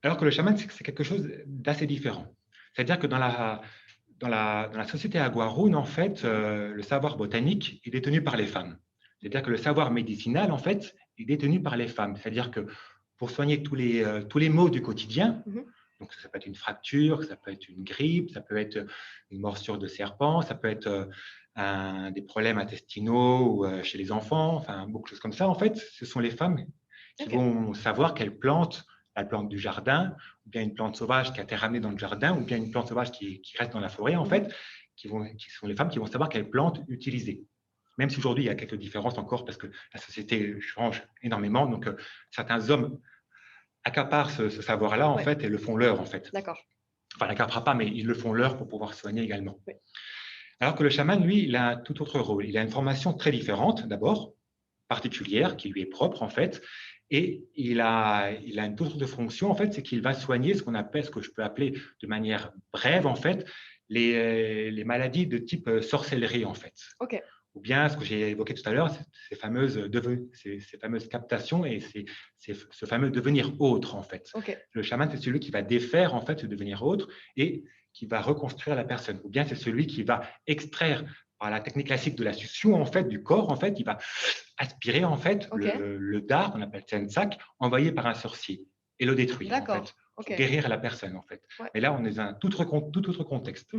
Alors que le chaman, c'est quelque chose d'assez différent. C'est-à-dire que dans la société aguarune, en fait, le savoir botanique est détenu par les femmes. C'est-à-dire que le savoir médicinal, en fait, est détenu par les femmes. C'est-à-dire que pour soigner tous les maux du quotidien, donc ça peut être une fracture, ça peut être une grippe, ça peut être une morsure de serpent, ça peut être des problèmes intestinaux chez les enfants, enfin beaucoup de choses comme ça. En fait, ce sont les femmes qui vont savoir quelle plante, la plante du jardin, ou bien une plante sauvage qui a été ramenée dans le jardin, ou bien une plante sauvage qui reste dans la forêt, en fait, qui sont les femmes qui vont savoir quelle plante utiliser. Même si aujourd'hui, il y a quelques différences encore parce que la société change énormément. Donc, certains hommes accaparent ce savoir-là, en fait, et le font leur, en fait. D'accord. Enfin, l'accaparent pas, mais ils le font leur pour pouvoir soigner également. Oui. Alors que le chaman, lui, il a un tout autre rôle. Il a une formation très différente, d'abord, particulière, qui lui est propre, en fait. Et il a une toute autre fonction, en fait, c'est qu'il va soigner ce que je peux appeler de manière brève, en fait, les maladies de type sorcellerie, en fait. OK. Ou bien ce que j'ai évoqué tout à l'heure, ces fameuses captations et ce fameux devenir autre, en fait. Okay. Le chaman, c'est celui qui va défaire, en fait, ce devenir autre et qui va reconstruire la personne. Ou bien c'est celui qui va extraire par la technique classique de la succion, en fait, du corps, en fait, il va aspirer, en fait, le dard, on appelle tsensak, envoyé par un sorcier et le détruire, en fait, pour guérir la personne, en fait. Ouais. Mais là, on est dans un tout autre contexte.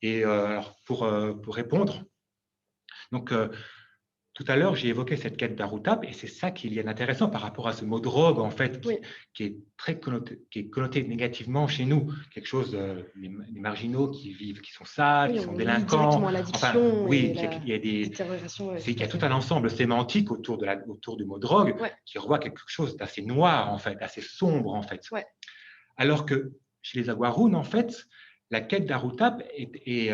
Et pour répondre, donc, tout à l'heure, j'ai évoqué cette quête d'Arutap et c'est ça qu'il y a d'intéressant par rapport à ce mot drogue, en fait, qui est très connoté négativement chez nous. Quelque chose, les marginaux qui sont sales, qui sont délinquants. Enfin, oui, il y a tout un ensemble sémantique autour du mot drogue qui renvoie quelque chose d'assez noir, en fait, assez sombre, en fait. Ouais. Alors que chez les Aguarunes, en fait, la quête d'Arutap est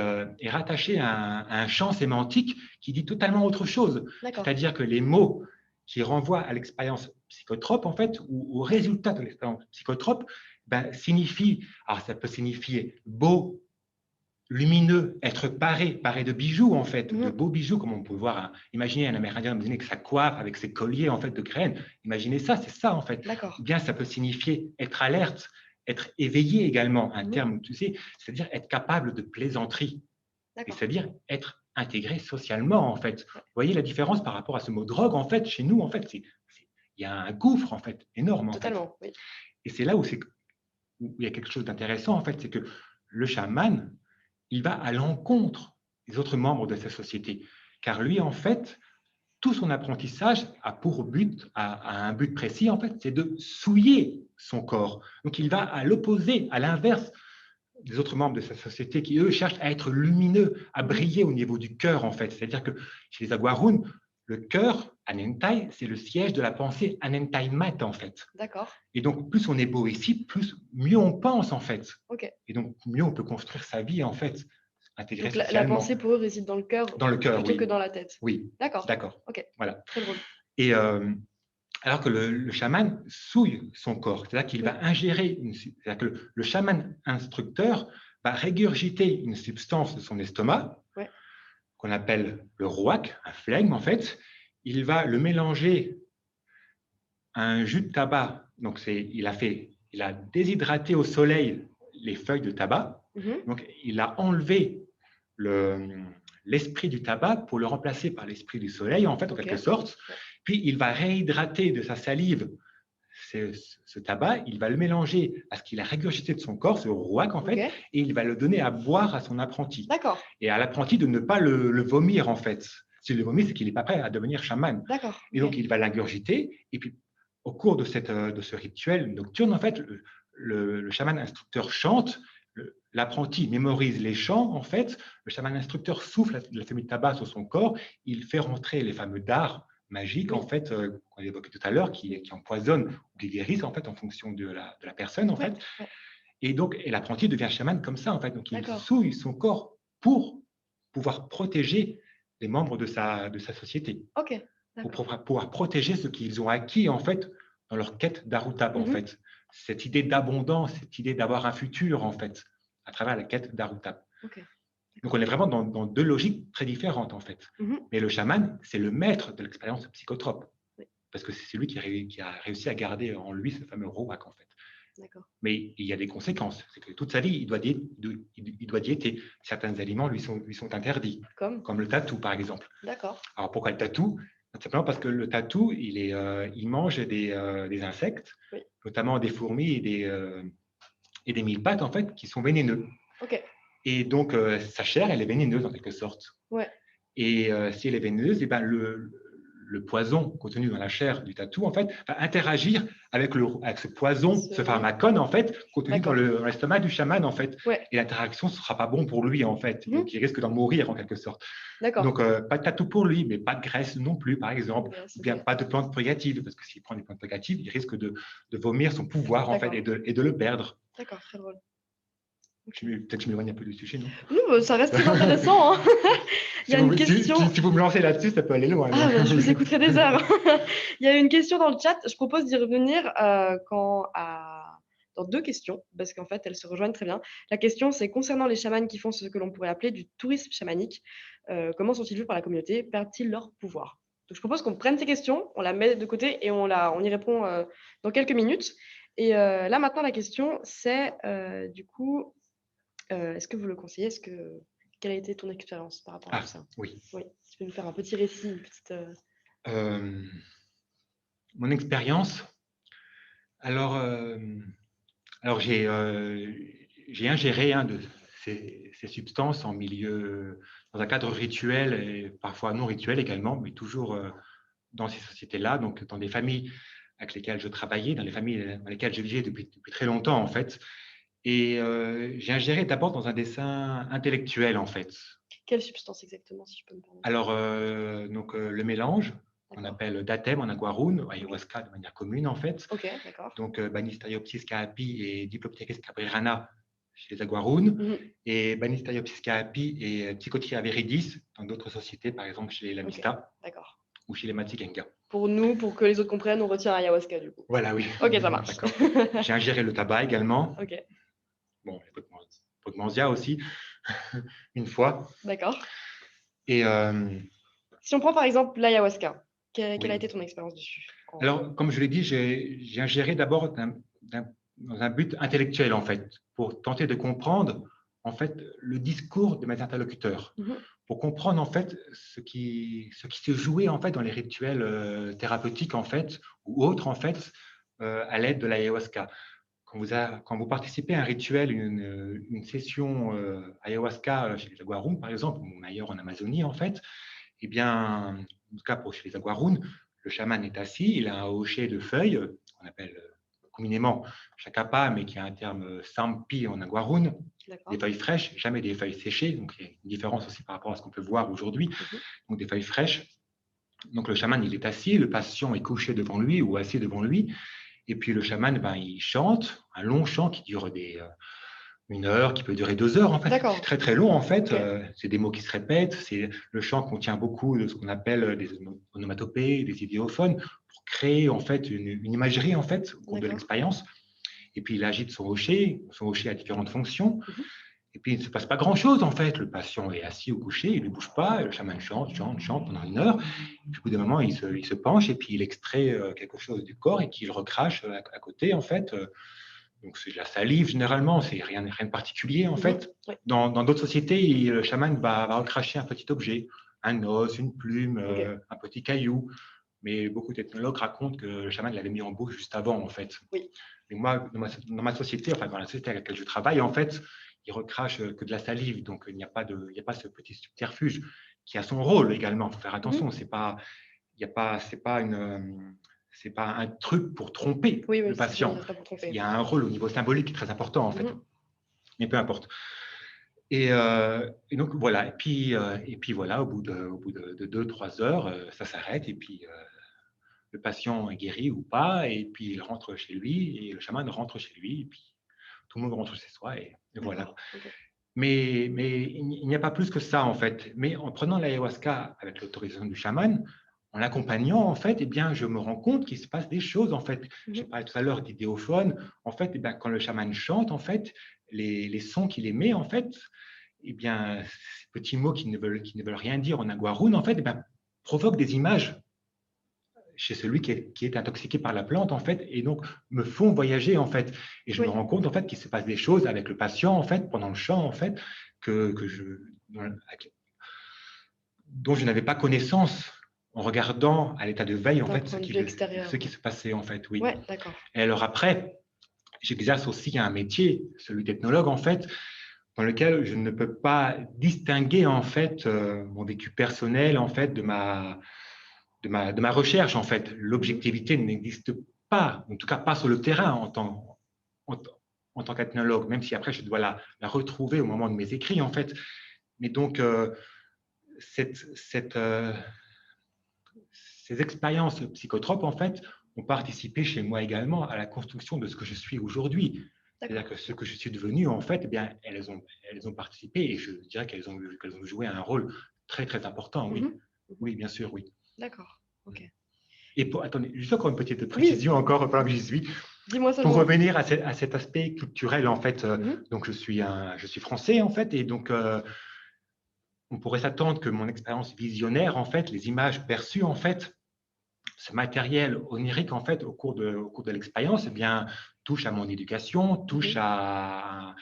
rattachée à un champ sémantique qui dit totalement autre chose. C'est-à-dire que les mots qui renvoient à l'expérience psychotrope, en fait, ou au résultat de l'expérience psychotrope, signifient, alors ça peut signifier beau, lumineux, être paré de bijoux, en fait, de beaux bijoux, comme on peut voir. Imaginez un Amérindien avec sa coiffe, avec ses colliers, en fait, de graines. Imaginez ça, c'est ça, en fait. Ou bien, ça peut signifier être alerte, être éveillé également, un terme, tu sais, c'est-à-dire être capable de plaisanterie, c'est-à-dire être intégré socialement, en fait. Vous voyez la différence par rapport à ce mot drogue, en fait, chez nous, en fait, il y a un gouffre, en fait, énorme, Totalement, oui. Et c'est là où il y a quelque chose d'intéressant, en fait, c'est que le chaman, il va à l'encontre des autres membres de sa société. Car lui, en fait, tout son apprentissage a pour but, a un but précis, en fait, c'est de souiller son corps. Donc, il va à l'opposé, à l'inverse des autres membres de sa société qui, eux, cherchent à être lumineux, à briller au niveau du cœur, en fait. C'est-à-dire que chez les Aguarun, le cœur, Anentai, c'est le siège de la pensée Anentai Mat, en fait. D'accord. Et donc, plus on est beau ici, mieux on pense, en fait. Okay. Et donc, mieux on peut construire sa vie, en fait, intégrée donc la pensée, pour eux, réside dans le cœur plutôt que dans la tête. Oui. D'accord. D'accord. Ok. Voilà. Très drôle. Et alors que le chaman souille son corps, c'est-à-dire qu'il va ingérer, c'est-à-dire que le chaman instructeur va régurgiter une substance de son estomac, qu'on appelle le rouac, un flegme, en fait. Il va le mélanger à un jus de tabac. Donc, il a déshydraté au soleil les feuilles de tabac. Donc, il a enlevé l'esprit du tabac pour le remplacer par l'esprit du soleil, en fait, en quelque sorte. Puis, il va réhydrater de sa salive ce tabac, il va le mélanger à ce qu'il a régurgité de son corps, ce rouac, en fait, et il va le donner à boire à son apprenti. D'accord. Et à l'apprenti de ne pas le vomir, en fait. S'il le vomit, c'est qu'il n'est pas prêt à devenir chaman. D'accord. Et donc, il va l'ingurgiter, et puis, au cours de ce rituel nocturne, en fait, le chaman instructeur chante, l'apprenti mémorise les chants, en fait, le chaman instructeur souffle la fumée de tabac sur son corps, il fait rentrer les fameux dards magiques, en fait, qu'on évoquait tout à l'heure, qui empoisonnent ou qui guérissent, en fait, en fonction de la personne, en fait. Et donc, l'apprenti devient chaman comme ça, en fait. Donc, il souille son corps pour pouvoir protéger les membres de sa société. Ok. Pour pouvoir protéger ce qu'ils ont acquis, en fait, dans leur quête d'Arutab, en fait. Cette idée d'abondance, cette idée d'avoir un futur, en fait, à travers la quête d'Arutab. Donc, on est vraiment dans deux logiques très différentes, en fait. Mais le chaman, c'est le maître de l'expérience psychotrope. Parce que c'est lui qui a réussi à garder en lui ce fameux rouac, en fait. Mais il y a des conséquences. C'est que toute sa vie, il doit diéter. Certains aliments lui sont interdits, comme le tatou, par exemple. Alors, pourquoi le tatou? Simplement parce que le tatou, il mange des insectes, notamment des fourmis et des mille-pattes, en fait, qui sont vénéneux. Et donc, sa chair, elle est vénéneuse, en quelque sorte. Et si elle est vénéneuse, et ben, le poison contenu dans la chair du tatou, en fait, va interagir avec ce poison, ce pharmacone, en fait, contenu dans l'estomac du chaman, en fait. Et l'interaction ne sera pas bon pour lui, en fait. Donc, il risque d'en mourir, en quelque sorte. Donc, pas de tatou pour lui, mais pas de graisse non plus, par exemple. Ou bien pas de plantes purgatives, parce que s'il prend des plantes purgatives, il risque de vomir son pouvoir, en fait, et de le perdre. D'accord, très drôle. Peut-être que je m'éloigne un peu du sujet, non? Non, ça reste très intéressant. Hein. Il y a une question. Si vous me lancez là-dessus, ça peut aller loin. Je vous écouterai des heures. Il y a une question dans le chat. Je propose d'y revenir dans deux questions, parce qu'en fait, elles se rejoignent très bien. La question, c'est concernant les chamans qui font ce que l'on pourrait appeler du tourisme chamanique. Comment sont-ils vus par la communauté? Perdent-ils leur pouvoir? Donc, je propose qu'on prenne ces questions, on la met de côté et on y répond dans quelques minutes. Et là, maintenant, la question, c'est du coup, est-ce que vous le conseillez? Quelle a été ton expérience par rapport à ça? Oui. Tu peux nous faire un petit récit, une petite… Mon expérience, alors j'ai ingéré de ces substances dans un cadre rituel et parfois non rituel également, mais toujours dans ces sociétés-là, donc dans des familles avec lesquelles je travaillais, dans les familles dans lesquelles je vivais depuis très longtemps, en fait. Et j'ai ingéré d'abord dans un dessin intellectuel, en fait. Quelle substance exactement, si je peux me permettre? Alors, donc, le mélange, qu'on appelle datem en aguarun, ayahuasca de manière commune, en fait. D'accord. Donc, Banisteriopsis caapi et Diplopterus cabrirana chez les aguarun, et Banisteriopsis caapi et Psychotria viridis dans d'autres sociétés, par exemple chez les Lamista ou chez les Matsikenga. Pour que les autres comprennent, on retient ayahuasca, du coup. Voilà, oui. Ok, ça marche. D'accord. J'ai ingéré le tabac également. Bon, Podmansia aussi. une fois. D'accord. Et Si on prend par exemple l'ayahuasca, quelle a oui. été ton expérience dessus? Alors, comme je l'ai dit, j'ai ingéré d'abord dans un but intellectuel, en fait, pour tenter de comprendre, en fait, le discours de mes interlocuteurs, pour comprendre, en fait, ce qui se jouait, en fait, dans les rituels thérapeutiques, en fait, ou autres, en fait, à l'aide de l'ayahuasca. Quand vous participez à un rituel, une session ayahuasca chez les Aguarun, par exemple, ou ailleurs en Amazonie, en fait, eh bien, en tout cas pour chez les Aguarun, le chaman est assis, il a un hocher de feuilles, qu'on appelle communément chacapa, mais qui a un terme sampi en Aguarun, des feuilles fraîches, jamais des feuilles séchées, donc il y a une différence aussi par rapport à ce qu'on peut voir aujourd'hui, donc des feuilles fraîches. Donc le chaman, il est assis, le patient est couché devant lui ou assis devant lui, et puis le chaman, ben, il chante, un long chant qui dure une heure, qui peut durer 2 heures. En fait, c'est très très long en fait. Okay. C'est des mots qui se répètent. Le chant contient beaucoup de ce qu'on appelle des onomatopées, des idéophones, pour créer en fait une imagerie en fait au cours de l'expérience. Et puis il agite son hocher. Son hocher a différentes fonctions. Et puis il ne se passe pas grand-chose en fait. Le patient est assis ou couché, il ne bouge pas. Et le chaman chante pendant 1 heure. Et puis au bout d'un moment, il se penche et puis il extrait quelque chose du corps et qu'il recrache à côté en fait. Donc c'est de la salive généralement, c'est rien de particulier en fait. Oui. Dans d'autres sociétés, le chaman va recracher un petit objet, un os, une plume, un petit caillou. Mais beaucoup d'ethnologues racontent que le chaman l'avait mis en bouche juste avant en fait. Oui. Mais moi, dans ma société, enfin dans la société avec laquelle je travaille, en fait, il recrache que de la salive, donc il n'y a pas ce petit subterfuge qui a son rôle également. Il faut faire attention, c'est pas un truc pour tromper le patient. Il y a un rôle au niveau symbolique qui est très important, en fait. Mais peu importe. Et donc, voilà. Et puis voilà, au bout de 2-3 heures, ça s'arrête. Et puis, le patient est guéri ou pas. Et puis, il rentre chez lui. Et le chaman rentre chez lui. Et puis, tout le monde rentre chez soi. Et voilà. Okay. Mais il n'y a pas plus que ça, en fait. Mais en prenant l'ayahuasca avec l'autorisation du chaman, en l'accompagnant, en fait, eh bien, je me rends compte qu'il se passe des choses, en fait. J'ai parlé tout à l'heure d'idéophone. En fait, eh bien, quand le chaman chante, en fait, les sons qu'il émet, en fait, eh bien, ces petits mots qui ne veulent rien dire en aguarun, en fait, eh bien, provoquent des images chez celui qui est intoxiqué par la plante, en fait, et donc me font voyager, en fait. Et je me rends compte, en fait, qu'il se passe des choses avec le patient, en fait, pendant le chant, en fait, dont je n'avais pas connaissance en regardant à l'état de veille, en fait, ce qui se passait, en fait, oui. Ouais, d'accord. Et alors après, j'exerce aussi un métier, celui d'ethnologue, en fait, dans lequel je ne peux pas distinguer, en fait, mon vécu personnel, en fait, de ma recherche, en fait. L'objectivité n'existe pas, en tout cas pas sur le terrain en tant qu'ethnologue, même si après je dois la retrouver au moment de mes écrits, en fait. Mais donc, ces expériences psychotropes, en fait, ont participé chez moi également à la construction de ce que je suis aujourd'hui. C'est-à-dire que ce que je suis devenu, en fait, eh bien, elles ont participé et je dirais qu'elles ont joué un rôle très, très important, oui. Oui, bien sûr, oui. D'accord, ok. Et attendez, juste encore une petite précision, encore pendant que j'y suis. Dis-moi seulement. Pour revenir à cet aspect culturel, en fait, donc je suis français, en fait, et donc on pourrait s'attendre que mon expérience visionnaire, en fait, les images perçues, en fait, ce matériel onirique, en fait, au cours de l'expérience, eh bien, touche à mon éducation, touche à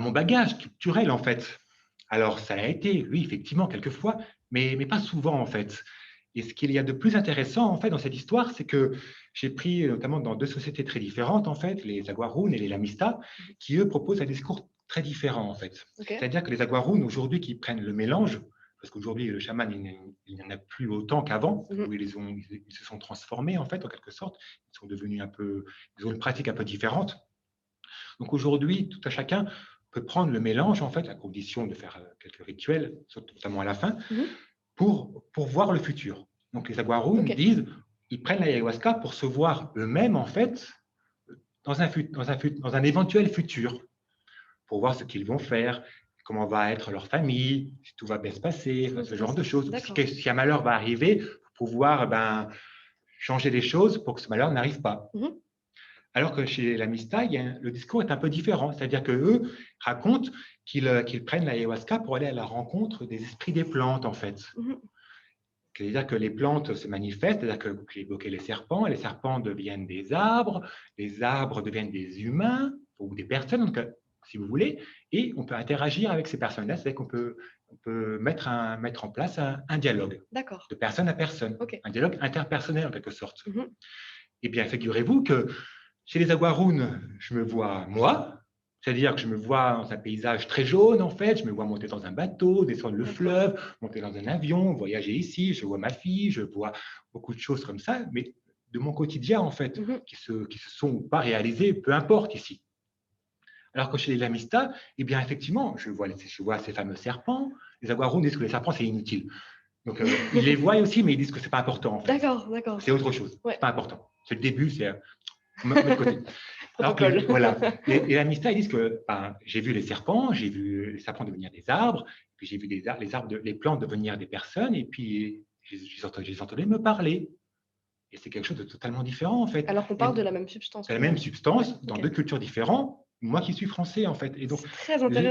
mon bagage culturel, en fait. Alors, ça a été, oui, effectivement, quelquefois, mais pas souvent, en fait. Et ce qu'il y a de plus intéressant, en fait, dans cette histoire, c'est que j'ai pris, notamment dans 2 sociétés très différentes, en fait, les Aguarun et les Lamista, qui, eux, proposent un discours très différent, en fait. Okay. C'est-à-dire que les Aguarun, aujourd'hui, qui prennent le mélange, parce qu'aujourd'hui, le chaman, il n'y en a plus autant qu'avant, où ils se sont transformés, en fait, en quelque sorte. Ils sont devenus ils ont une pratique un peu différente. Donc aujourd'hui, tout à chacun peut prendre le mélange, en fait, à condition de faire quelques rituels, notamment à la fin, pour voir le futur. Donc les Aguarun disent, ils prennent l'ayahuasca pour se voir eux-mêmes, en fait, dans un éventuel futur, pour voir ce qu'ils vont faire, comment va être leur famille, si tout va bien se passer, ce genre de choses. Si un malheur va arriver, pour pouvoir changer les choses pour que ce malheur n'arrive pas. Alors que chez la Mista, le discours est un peu différent. C'est-à-dire qu'eux racontent qu'ils prennent l'ayahuasca pour aller à la rencontre des esprits des plantes, en fait. C'est-à-dire que les plantes se manifestent, c'est-à-dire que vous évoquez les serpents deviennent des arbres, les arbres deviennent des humains ou des personnes, donc, si vous voulez, et on peut interagir avec ces personnes-là, c'est-à-dire qu'on peut mettre en place un dialogue de personne à personne, un dialogue interpersonnel en quelque sorte. Eh bien, figurez-vous que chez les Aguaruns, je me vois moi, c'est-à-dire que je me vois dans un paysage très jaune, en fait, je me vois monter dans un bateau, descendre le fleuve, monter dans un avion, voyager ici, je vois ma fille, je vois beaucoup de choses comme ça, mais de mon quotidien, en fait, qui se sont pas réalisées, peu importe ici. Alors que chez les Lamistas, eh bien, effectivement, je vois ces fameux serpents. Les Aguaruns disent que les serpents, c'est inutile. Donc, ils les voient aussi, mais ils disent que ce n'est pas important, en fait. D'accord. C'est autre chose, c'est pas important. C'est le début, c'est de côté. Alors que, voilà. Et la Mista, ils disent que j'ai vu les serpents devenir des arbres, puis j'ai vu les plantes devenir des personnes, et puis je les entendais me parler. Et c'est quelque chose de totalement différent, en fait. Alors qu'on parle de la même substance. C'est la même substance, dans deux cultures différentes, moi qui suis français, en fait. Et donc,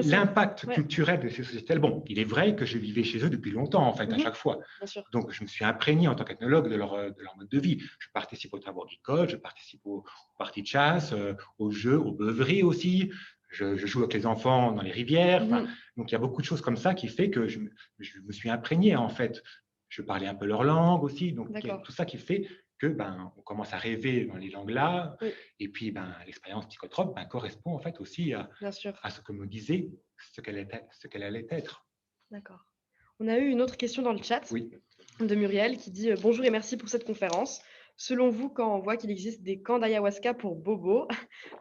l'impact culturel de ces sociétés, bon, il est vrai que je vivais chez eux depuis longtemps, en fait, à chaque fois. Donc, je me suis imprégné en tant qu'ethnologue de leur mode de vie. Je participe aux travaux agricoles, je participe aux parties de chasse, aux jeux, aux beuveries aussi. Je joue avec les enfants dans les rivières. Donc, il y a beaucoup de choses comme ça qui fait que je me suis imprégné, en fait. Je parlais un peu leur langue aussi. Donc, il y a tout ça qui fait que on commence à rêver dans les langues-là. Et puis, l'expérience psychotrope correspond en fait aussi à ce que me disait ce qu'elle allait être. D'accord. On a eu une autre question dans le chat de Muriel qui dit « Bonjour et merci pour cette conférence. Selon vous, quand on voit qu'il existe des camps d'ayahuasca pour bobos,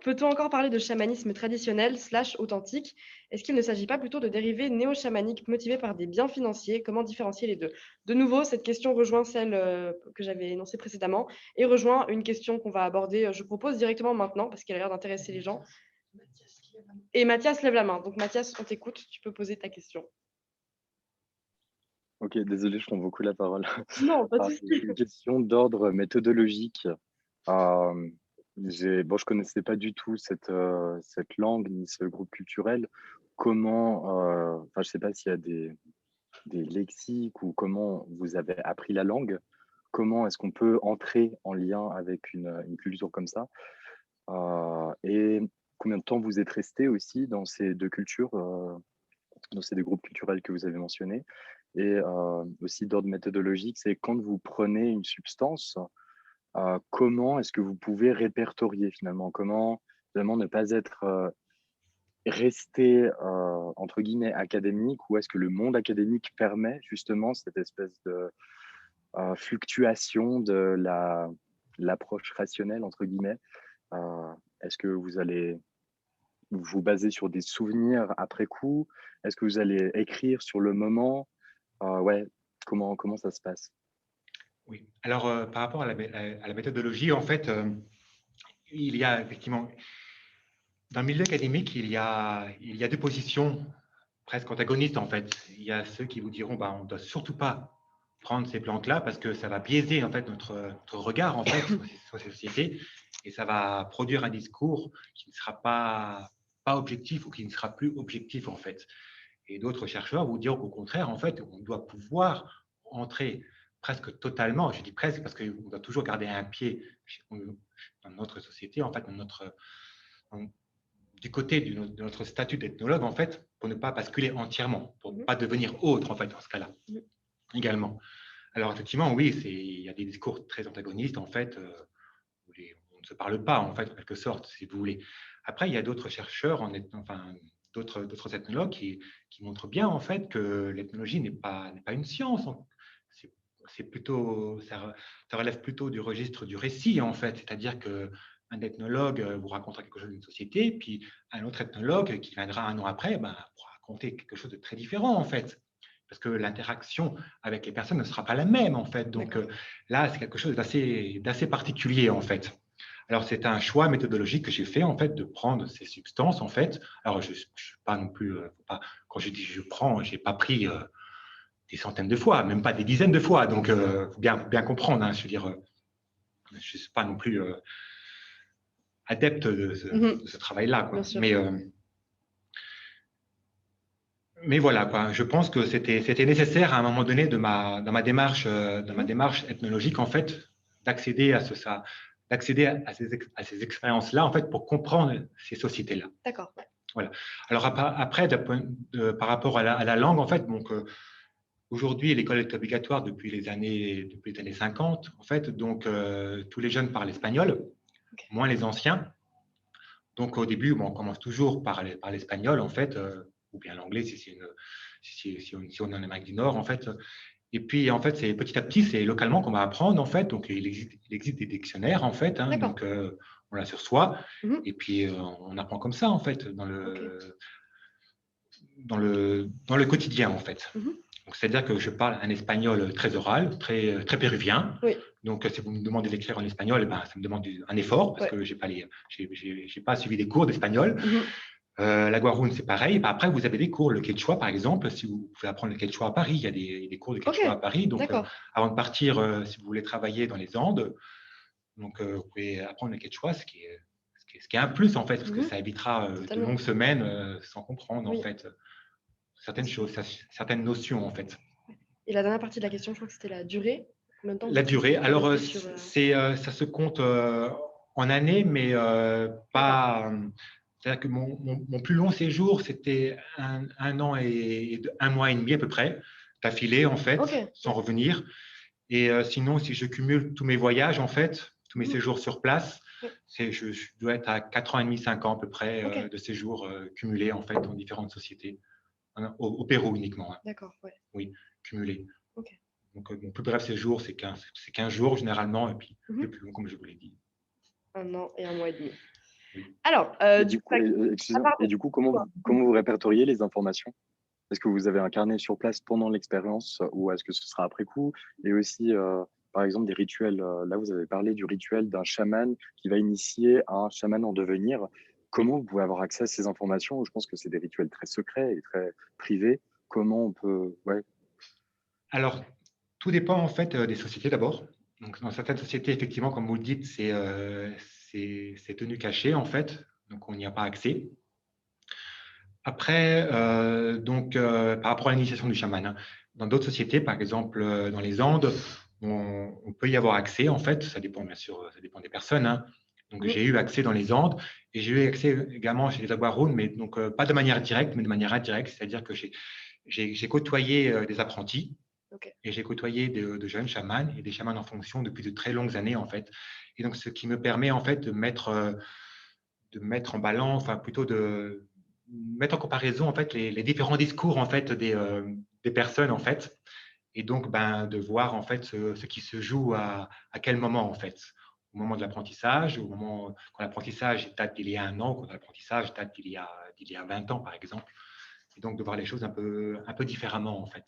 peut-on encore parler de chamanisme traditionnel / authentique? Est-ce qu'il ne s'agit pas plutôt de dérivés néo-chamaniques motivés par des biens financiers? Comment différencier les deux ?» De nouveau, cette question rejoint celle que j'avais énoncée précédemment et rejoint une question qu'on va aborder, je propose directement maintenant, parce qu'elle a l'air d'intéresser les gens. Et Mathias lève la main. Donc Mathias, on t'écoute, tu peux poser ta question. Ok, désolé, je prends beaucoup la parole. Non, pas de souci. Une question d'ordre méthodologique. Je connaissais pas du tout cette langue ni ce groupe culturel. Comment, je sais pas s'il y a des lexiques ou comment vous avez appris la langue. Comment est-ce qu'on peut entrer en lien avec une culture comme ça? Et combien de temps vous êtes resté aussi dans ces deux cultures, dans ces deux groupes culturels que vous avez mentionnés? Et aussi d'ordre méthodologique, c'est quand vous prenez une substance, comment est-ce que vous pouvez répertorier finalement? Comment vraiment ne pas être resté entre guillemets académique, ou est-ce que le monde académique permet justement cette espèce de fluctuation de l'approche rationnelle entre guillemets? Est-ce que vous allez vous baser sur des souvenirs après coup? Est-ce que vous allez écrire sur le moment? Comment ça se passe? Oui, alors par rapport à la méthodologie, en fait, il y a effectivement, dans le milieu académique, il y a deux positions presque antagonistes, en fait. Il y a ceux qui vous diront on ne doit surtout pas prendre ces plantes-là parce que ça va biaiser en fait, notre regard en fait, sur ces sociétés, et ça va produire un discours qui ne sera pas objectif ou qui ne sera plus objectif en fait. Et d'autres chercheurs vous diront qu'au contraire, en fait, on doit pouvoir entrer presque totalement, je dis presque parce qu'on doit toujours garder un pied dans notre société, en fait, du côté de notre statut d'ethnologue, en fait, pour ne pas basculer entièrement, pour ne pas devenir autre, en fait, dans ce cas-là, également. Alors, effectivement, oui, il y a des discours très antagonistes, en fait, où on ne se parle pas, en fait, en quelque sorte, si vous voulez. Après, il y a d'autres chercheurs, d'autres ethnologues qui montrent bien, en fait, que l'ethnologie n'est pas une science. C'est plutôt, ça relève plutôt du registre du récit, en fait. C'est-à-dire qu'un ethnologue vous racontera quelque chose d'une société, puis un autre ethnologue qui viendra un an après pourra raconter quelque chose de très différent, en fait. Parce que l'interaction avec les personnes ne sera pas la même, en fait. Donc là, c'est quelque chose d'assez particulier, en fait. Alors, c'est un choix méthodologique que j'ai fait, en fait, de prendre ces substances, en fait. Alors, je ne suis pas non plus… quand je dis je prends, je n'ai pas pris des centaines de fois, même pas des dizaines de fois. Donc, bien comprendre, hein, je veux dire, je ne suis pas non plus… adepte de ce travail-là, quoi. Mais voilà, quoi. Je pense que c'était nécessaire à un moment donné dans ma démarche ethnologique, en fait, d'accéder à ces expériences-là, en fait, pour comprendre ces sociétés-là. D'accord. Voilà. Alors après, par rapport à la langue, en fait, donc aujourd'hui, l'école est obligatoire depuis les années 50, en fait, donc tous les jeunes parlent espagnol, moins les anciens. Donc au début, on commence toujours par l'espagnol, en fait, ou bien l'anglais si on est en Amérique du Nord, en fait. Et puis, en fait, c'est petit à petit, c'est localement qu'on va apprendre, en fait. Donc, il existe des dictionnaires, en fait. Hein, donc, on l'a sur soi. Et puis, on apprend comme ça, en fait, dans le quotidien, en fait. Donc, c'est-à-dire que je parle un espagnol très oral, très péruvien. Oui. Donc, si vous me demandez d'écrire en espagnol, ben, ça me demande un effort parce que j'ai pas suivi des cours d'espagnol. La Guarune, c'est pareil. Ben, après, vous avez des cours, le quechua, par exemple. Si vous pouvez apprendre le quechua à Paris, il y a des cours de quechua à Paris. Donc, avant de partir, si vous voulez travailler dans les Andes, donc, vous pouvez apprendre le quechua, ce qui est un plus, en fait, parce que ça évitera de longues semaines sans comprendre, en fait, certaines choses, certaines notions, en fait. Et la dernière partie de la question, je crois que c'était la durée. La durée, alors, ça se compte en années, mais pas… C'est-à-dire que mon plus long séjour, c'était un an et 1 mois et demi à peu près, d'affilée, en fait, sans revenir. Et sinon, si je cumule tous mes voyages, en fait, tous mes séjours sur place, je dois être à 4 ans et demi, 5 ans à peu près de séjours cumulés, en fait, dans différentes sociétés. Au Pérou uniquement. Hein. D'accord, oui, cumulés. Donc, mon plus bref séjour, c'est 15 jours généralement, et puis le plus long, comme je vous l'ai dit. 1 an et 1 mois et demi. Oui. Alors, du coup, comment vous répertoriez les informations? Est-ce que vous avez un carnet sur place pendant l'expérience ou est-ce que ce sera après coup? Et aussi, par exemple, des rituels. Là, vous avez parlé du rituel d'un chaman qui va initier un chaman en devenir. Comment vous pouvez avoir accès à ces informations? Je pense que c'est des rituels très secrets et très privés. Comment on peut… Alors, tout dépend en fait des sociétés d'abord. Donc, dans certaines sociétés, effectivement, comme vous le dites, c'est tenu caché en fait, donc on n'y a pas accès. Après, par rapport à l'initiation du chaman, hein, dans d'autres sociétés, par exemple dans les Andes, on peut y avoir accès en fait. Ça dépend bien sûr, ça dépend des personnes. Hein. Donc, j'ai eu accès dans les Andes et j'ai eu accès également chez les Aguarunes, mais donc pas de manière directe, mais de manière indirecte, c'est-à-dire que j'ai côtoyé des apprentis. Et j'ai côtoyé de jeunes chamans et des chamans en fonction depuis de très longues années, en fait. Et donc, ce qui me permet, en fait, de mettre en balance, enfin, plutôt de mettre en comparaison, en fait, les différents discours, en fait, des personnes, en fait. Et donc, de voir, en fait, ce qui se joue à quel moment, en fait. Au moment de l'apprentissage, au moment quand l'apprentissage date d'il y a 1 an, quand l'apprentissage date d'il y a 20 ans, par exemple. Et donc, de voir les choses un peu différemment, en fait.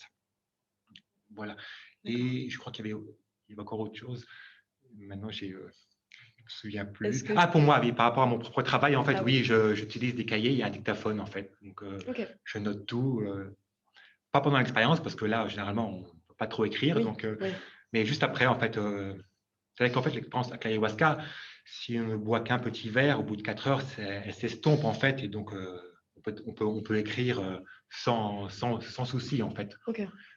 Voilà. Et je crois qu'il y avait encore autre chose. Maintenant, je ne me souviens plus. Pour moi, oui, par rapport à mon propre travail, en fait, oui, j'utilise des cahiers, il y a un dictaphone, en fait. Donc, je note tout. Pas pendant l'expérience, parce que là, généralement, on ne peut pas trop écrire. Donc, mais juste après, en fait, c'est vrai qu'en fait, l'expérience avec l'ayahuasca, si on ne boit qu'un petit verre, au bout de 4 heures, elle s'estompe, en fait. Et donc, on peut écrire sans souci, en fait.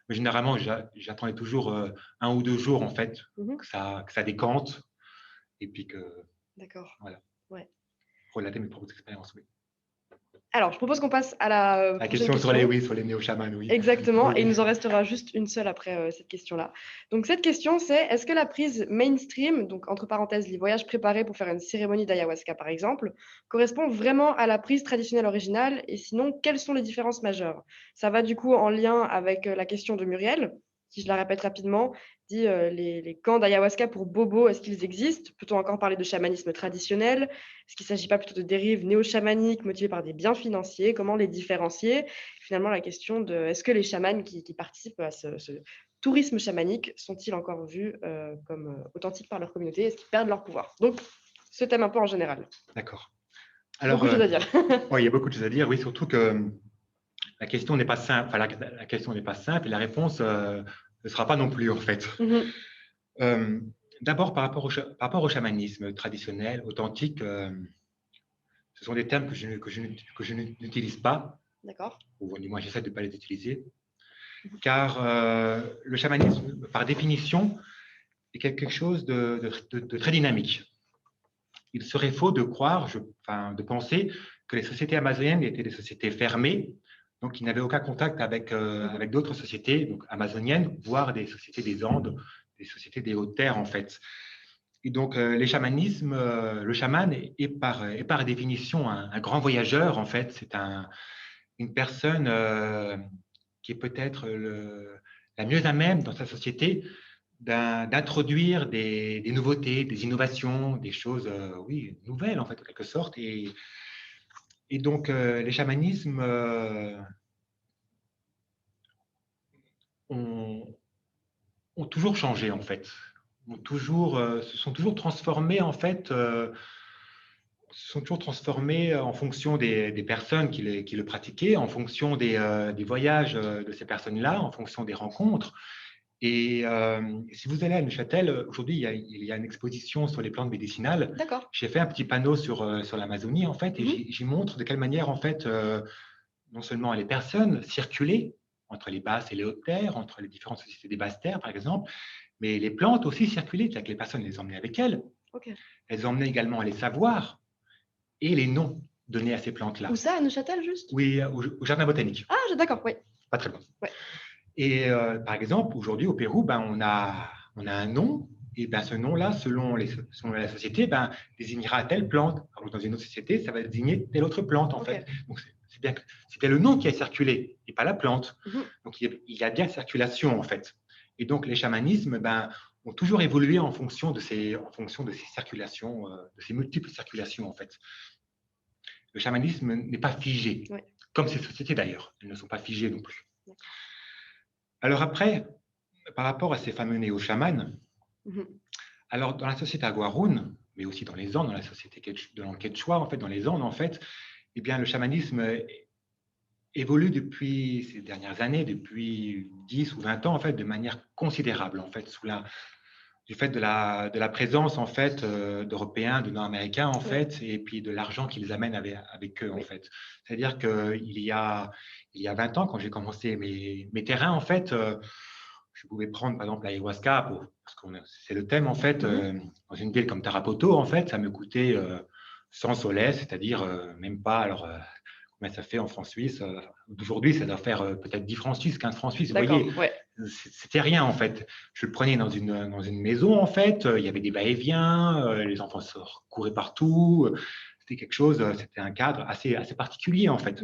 Mais généralement, j'attendais toujours 1 ou 2 jours, en fait, que ça décante. Et puis que… D'accord. Voilà. Relater mes propres expériences, oui. Alors, je propose qu'on passe à la question sur les néo-chamans, oui. Exactement, et il nous en restera juste une seule après cette question-là. Donc, cette question, c'est est-ce que la prise mainstream, donc entre parenthèses, les voyages préparés pour faire une cérémonie d'ayahuasca, par exemple, correspond vraiment à la prise traditionnelle originale? Et sinon, quelles sont les différences majeures? Ça va du coup en lien avec la question de Muriel. Si je la répète rapidement, dit les camps d'ayahuasca pour Bobo, est-ce qu'ils existent? Peut-on encore parler de chamanisme traditionnel? Est-ce qu'il ne s'agit pas plutôt de dérives néo-chamaniques motivées par des biens financiers? Comment les différencier? Finalement, la question de est-ce que les chamans qui participent à ce tourisme chamanique sont-ils encore vus comme authentiques par leur communauté? Est-ce qu'ils perdent leur pouvoir? Donc, ce thème un peu en général. D'accord. Alors, beaucoup de choses à dire. Oui, il y a beaucoup de choses à dire, oui, surtout que la question n'est pas simple. Enfin, la question n'est pas simple et la réponse ne sera pas non plus, en fait. D'abord, par rapport au chamanisme traditionnel, authentique, ce sont des termes que je n'utilise pas, D'accord. ou du moins j'essaie de ne pas les utiliser, car le chamanisme, par définition, est quelque chose de très dynamique. Il serait faux de croire, de penser que les sociétés amazoniennes étaient des sociétés fermées, donc qui n'avaient aucun contact avec, avec d'autres sociétés donc amazoniennes, voire des sociétés des Andes, des sociétés des hautes terres en fait. Et donc les chamanismes, le chaman est par définition un grand voyageur en fait. C'est une personne qui est peut-être la mieux à même dans sa société d'introduire des nouveautés, des innovations, des choses oui, nouvelles en fait, en quelque sorte. Et donc, les chamanismes ont toujours changé en fait, se sont toujours transformés en fait, se sont toujours transformés en fonction des personnes qui le pratiquaient, en fonction des voyages de ces personnes-là, en fonction des rencontres. Et si vous allez à Neuchâtel, aujourd'hui, il y a une exposition sur les plantes médicinales. D'accord. J'ai fait un petit panneau sur l'Amazonie, en fait, et j'y montre de quelle manière, en fait, non seulement les personnes circulaient entre les basses et les hautes terres, entre les différentes sociétés des basses terres, par exemple, mais les plantes aussi circulaient, c'est-à-dire que les personnes les emmenaient avec elles. Okay. Elles emmenaient également les savoirs et les noms donnés à ces plantes-là. Où ça, à Neuchâtel, juste? Oui, au jardin botanique. Ah, d'accord, oui. Pas très loin. Ouais. Et par exemple, aujourd'hui au Pérou, on a un nom, et ce nom-là, selon la société, désignera telle plante. Alors, dans une autre société, ça va désigner telle autre plante, en fait. Donc, c'est bien le nom qui a circulé, et pas la plante. Donc, il y a bien circulation, en fait. Et donc, les chamanismes ont toujours évolué en fonction de ces circulations, de ces multiples circulations, en fait. Le chamanisme n'est pas figé, comme ces sociétés d'ailleurs. Elles ne sont pas figées non plus. Alors après, par rapport à ces fameux néo-chamans, alors dans la société Aguarún, mais aussi dans les Andes, dans la société de l'Quechua, en fait, dans les Andes, en fait, eh bien, le chamanisme évolue depuis ces dernières années, depuis 10 ou 20 ans, en fait, de manière considérable, en fait, du fait de la présence, en fait, d'Européens, de Nord-Américains, en fait, et puis de l'argent qu'ils amènent avec eux, en fait. C'est-à-dire qu'il y a 20 ans, quand j'ai commencé mes terrains, en fait, je pouvais prendre, par exemple, l'ayahuasca, parce que c'est le thème, en fait, dans une ville comme Tarapoto, en fait, ça me coûtait 100 soles, c'est-à-dire même pas, alors, combien ça fait en francs suisses d'aujourd'hui, ça doit faire peut-être 10 francs suisses, 15 francs suisses, vous voyez, c'était rien, en fait. Je le prenais dans une maison, en fait, il y avait des va-et-vient, les enfants couraient partout, c'était quelque chose, c'était un cadre assez particulier, en fait.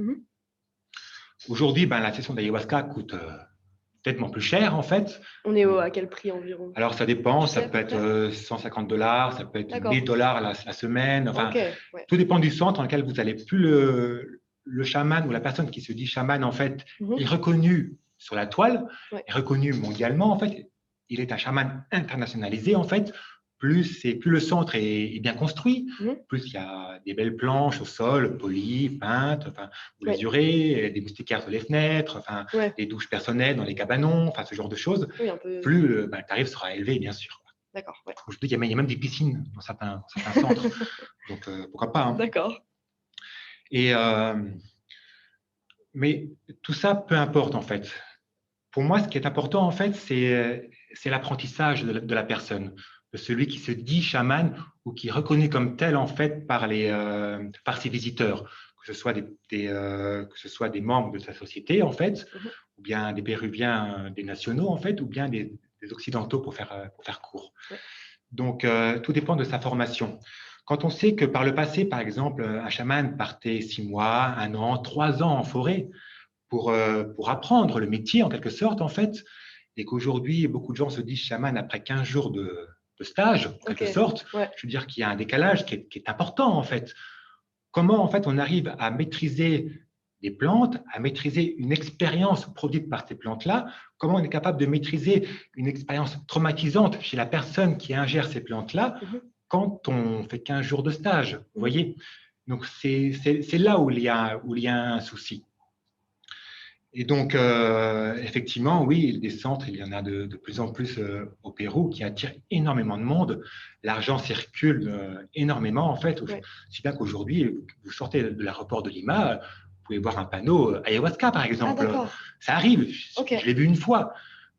Aujourd'hui, la session d'ayahuasca coûte peut-être plus cher, en fait. On est à quel prix environ? Alors, ça dépend, ça peut être $150, ça peut être $1000 la semaine, enfin, tout dépend du centre dans lequel vous allez. Plus le chaman ou la personne qui se dit chaman, en fait, est reconnu sur la toile, est reconnu mondialement, en fait, il est un chaman internationalisé, en fait, plus le centre est bien construit, plus il y a des belles planches au sol, polies, peintes, enfin, ou lasurées, des moustiquaires sur les fenêtres, enfin, des douches personnelles dans les cabanons, enfin, ce genre de choses, plus le tarif sera élevé, bien sûr. D'accord. Aujourd'hui, il y a même des piscines dans certains centres, donc pourquoi pas. Hein. D'accord. Et mais tout ça, peu importe en fait. Pour moi, ce qui est important en fait, c'est l'apprentissage de la personne, de celui qui se dit chaman ou qui est reconnu comme tel en fait par ses visiteurs, que ce soit des membres de sa société en fait, ou bien des Péruviens, des nationaux en fait, ou bien des Occidentaux pour faire court. Donc, tout dépend de sa formation. Quand on sait que par le passé, par exemple, un chaman partait 6 mois, 1 an, 3 ans en forêt pour apprendre le métier en quelque sorte, en fait, et qu'aujourd'hui, beaucoup de gens se disent chaman après 15 jours de stage, en quelque sorte, je veux dire qu'il y a un décalage qui est important, en fait. Comment, en fait, on arrive à maîtriser des plantes, à maîtriser une expérience produite par ces plantes-là, comment on est capable de maîtriser une expérience traumatisante chez la personne qui ingère ces plantes-là quand on fait 15 jours de stage, vous voyez. Donc, c'est là où il y a un souci. Et donc, effectivement, oui, des centres, il y en a de plus en plus au Pérou qui attirent énormément de monde. L'argent circule énormément, en fait. Ouais. Si bien qu'aujourd'hui, vous sortez de l'aéroport de Lima, vous pouvez voir un panneau ayahuasca, par Ah, exemple. d'accord. Ça arrive, Ok. je l'ai vu une fois,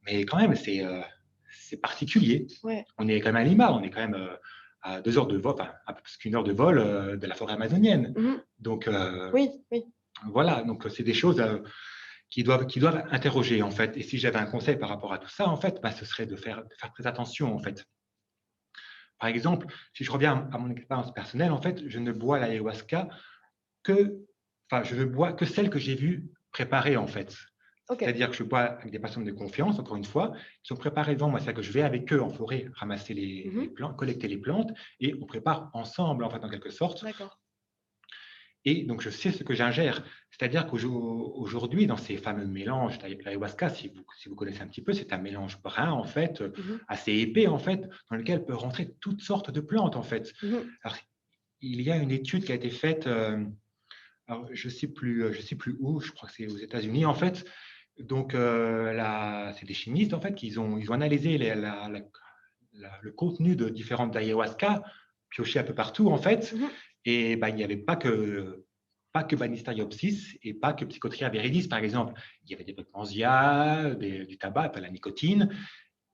mais quand même, c'est particulier. Ouais. On est quand même à Lima, on est quand même à 2 heures de vol, enfin, un peu plus qu'une heure de vol de la forêt amazonienne. Donc, Oui, oui. voilà, donc c'est des choses qui doivent interroger, en fait. Et si j'avais un conseil par rapport à tout ça, en fait, bah, ce serait de faire très attention, en fait. Par exemple, si je reviens à mon expérience personnelle, en fait, je ne bois l'ayahuasca je ne bois que celle que j'ai vue préparée, en fait. Ok. C'est-à-dire que je bois avec des personnes de confiance, encore une fois, qui sont préparées devant moi. C'est-à-dire que je vais avec eux en forêt ramasser les plantes, collecter les plantes, et on prépare ensemble, en fait, en quelque sorte. D'accord. Et donc, je sais ce que j'ingère. C'est-à-dire qu'aujourd'hui, dans ces fameux mélanges d'ayahuasca, si vous connaissez un petit peu, c'est un mélange brun, en fait, assez épais, en fait, dans lequel peut rentrer toutes sortes de plantes, en fait. Alors, il y a une étude qui a été faite, alors, je ne sais plus où, je crois que c'est aux États-Unis, en fait. Donc, c'est des chimistes, en fait, qui ils ont analysé le contenu de différentes ayahuasca, pioché un peu partout, en fait. Et ben, il n'y avait pas que Banisteriopsis et pas que Psychotria viridis, par exemple. Il y avait des Peutmansia, du tabac, pas la nicotine.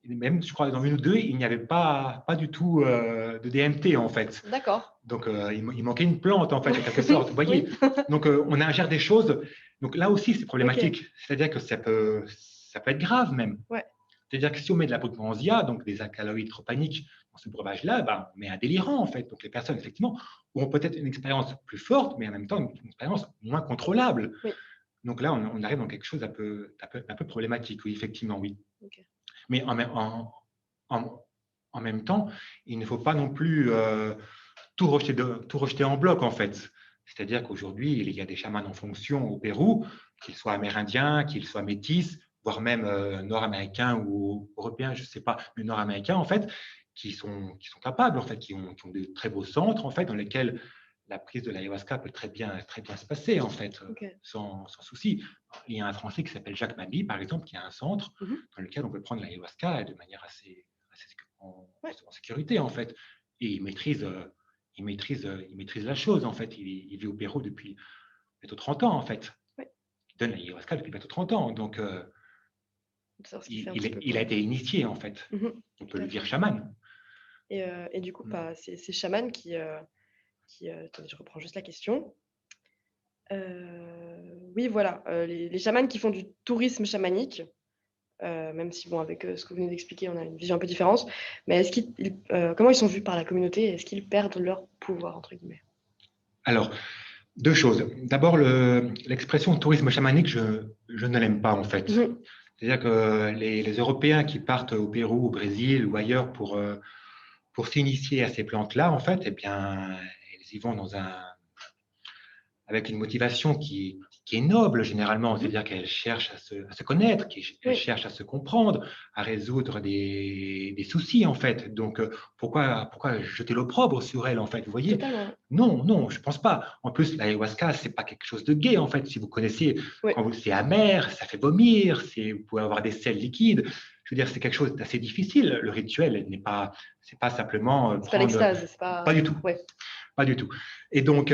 Et même, je crois, dans une ou deux, il n'y avait pas du tout de DMT, en fait. D'accord. Donc, il manquait une plante, en fait, en quelque sorte. Vous voyez. Donc, on ingère des choses. Donc, là aussi, c'est problématique. C'est-à-dire que ça peut être grave, même. Ouais. C'est-à-dire que si on met de la Peutmansia, donc des alcaloïdes tropaniques, dans ce breuvage-là, ben, on met un délirant, en fait. Donc, les personnes, effectivement, auront peut-être une expérience plus forte, mais en même temps, une expérience moins contrôlable. Oui. Donc là, on arrive dans quelque chose un peu problématique, oui, effectivement, oui. Okay. Mais en même temps, il ne faut pas non plus tout rejeter en bloc, en fait. C'est-à-dire qu'aujourd'hui, il y a des chamans en fonction au Pérou, qu'ils soient amérindiens, qu'ils soient métis, voire même nord-américains ou européens, je ne sais pas, mais nord-américains, en fait, qui sont capables, en fait, qui ont de très beaux centres, en fait, dans lesquels la prise de l'ayahuasca peut très bien se passer, en fait, sans souci. Il y a un Français qui s'appelle Jacques Mabi, par exemple, qui a un centre dans lequel on peut prendre l'ayahuasca de manière assez en sécurité, en fait. Et il maîtrise la chose, en fait. Il vit au Pérou depuis bientôt 30 ans, en fait. Ouais. Il donne l'ayahuasca depuis bientôt 30 ans. Donc, il a été initié, en fait. On peut le dire chaman. Et du coup, ces chamans qui attendez, je reprends juste la question. Oui, voilà, les chamans qui font du tourisme chamanique, même si, bon, avec ce que vous venez d'expliquer, on a une vision un peu différente, mais comment ils sont vus par la communauté? Est-ce qu'ils perdent leur pouvoir, entre guillemets? Alors, deux choses. D'abord, l'expression tourisme chamanique, je ne l'aime pas, en fait. C'est-à-dire que les Européens qui partent au Pérou, au Brésil ou ailleurs pour s'initier à ces plantes-là, en fait, eh bien, ils y vont avec une motivation qui est noble, généralement. C'est-à-dire qu'elle cherche à se connaître, qu'elle cherche à se comprendre, à résoudre des soucis, en fait. Donc, pourquoi jeter l'opprobre sur elle, en fait? Vous voyez? Totalement. Non, je ne pense pas. En plus, l'ayahuasca, ce n'est pas quelque chose de gai, en fait. Si vous connaissez, c'est amer, ça fait vomir, vous pouvez avoir des sels liquides. Je veux dire, c'est quelque chose d'assez difficile. Le rituel c'est pas simplement c'est pas l'extase, c'est pas du tout. Ouais. Pas du tout. Et donc,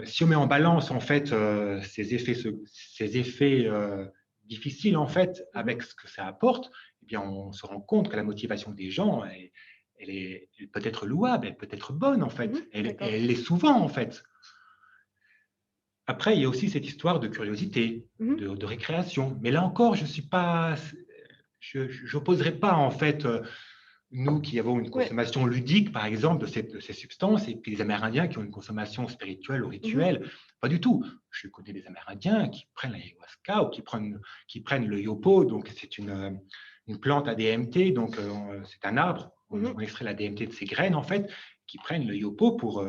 si on met en balance, en fait, ces effets difficiles, en fait, avec ce que ça apporte, eh bien, on se rend compte que la motivation des gens, elle peut être louable, elle peut être bonne, en fait. Elle l'est souvent, en fait. Après, il y a aussi cette histoire de curiosité, de récréation. Mais là encore, je n'opposerai pas, en fait, nous qui avons une consommation ludique, par exemple, de ces substances, et puis les Amérindiens qui ont une consommation spirituelle ou rituelle. Pas du tout. Je connais des Amérindiens qui prennent l'ayahuasca ou qui prennent le yopo, donc c'est une plante à DMT, donc c'est un arbre, on extrait la DMT de ses graines, en fait, qui prennent le yopo pour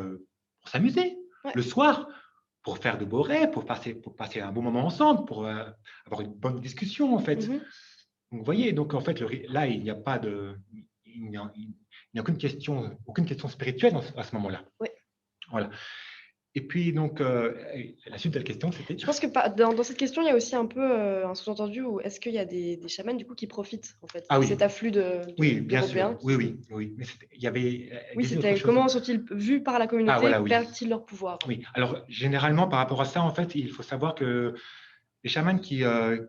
s'amuser le soir, pour faire de beaux rêves, pour passer un bon moment ensemble, pour avoir une bonne discussion, en fait. Donc, vous voyez, donc en fait, là, il n'y a pas il n'y a aucune question spirituelle à ce moment-là. Oui. Voilà. Et puis, donc, la suite de la question, c'était… Je pense que dans cette question, il y a aussi un peu un sous-entendu où est-ce qu'il y a des chamans du coup qui profitent en fait Ah de oui, cet afflux oui, bien d'Européens sûr. Oui, oui, oui. Mais il y avait Oui, des autres c'était choses. comment sont-ils vus par la Ah, communauté, voilà, oui. perdent-ils leur pouvoir? Oui. Alors, généralement, par rapport à ça, en fait, il faut savoir que les chamans qui, euh,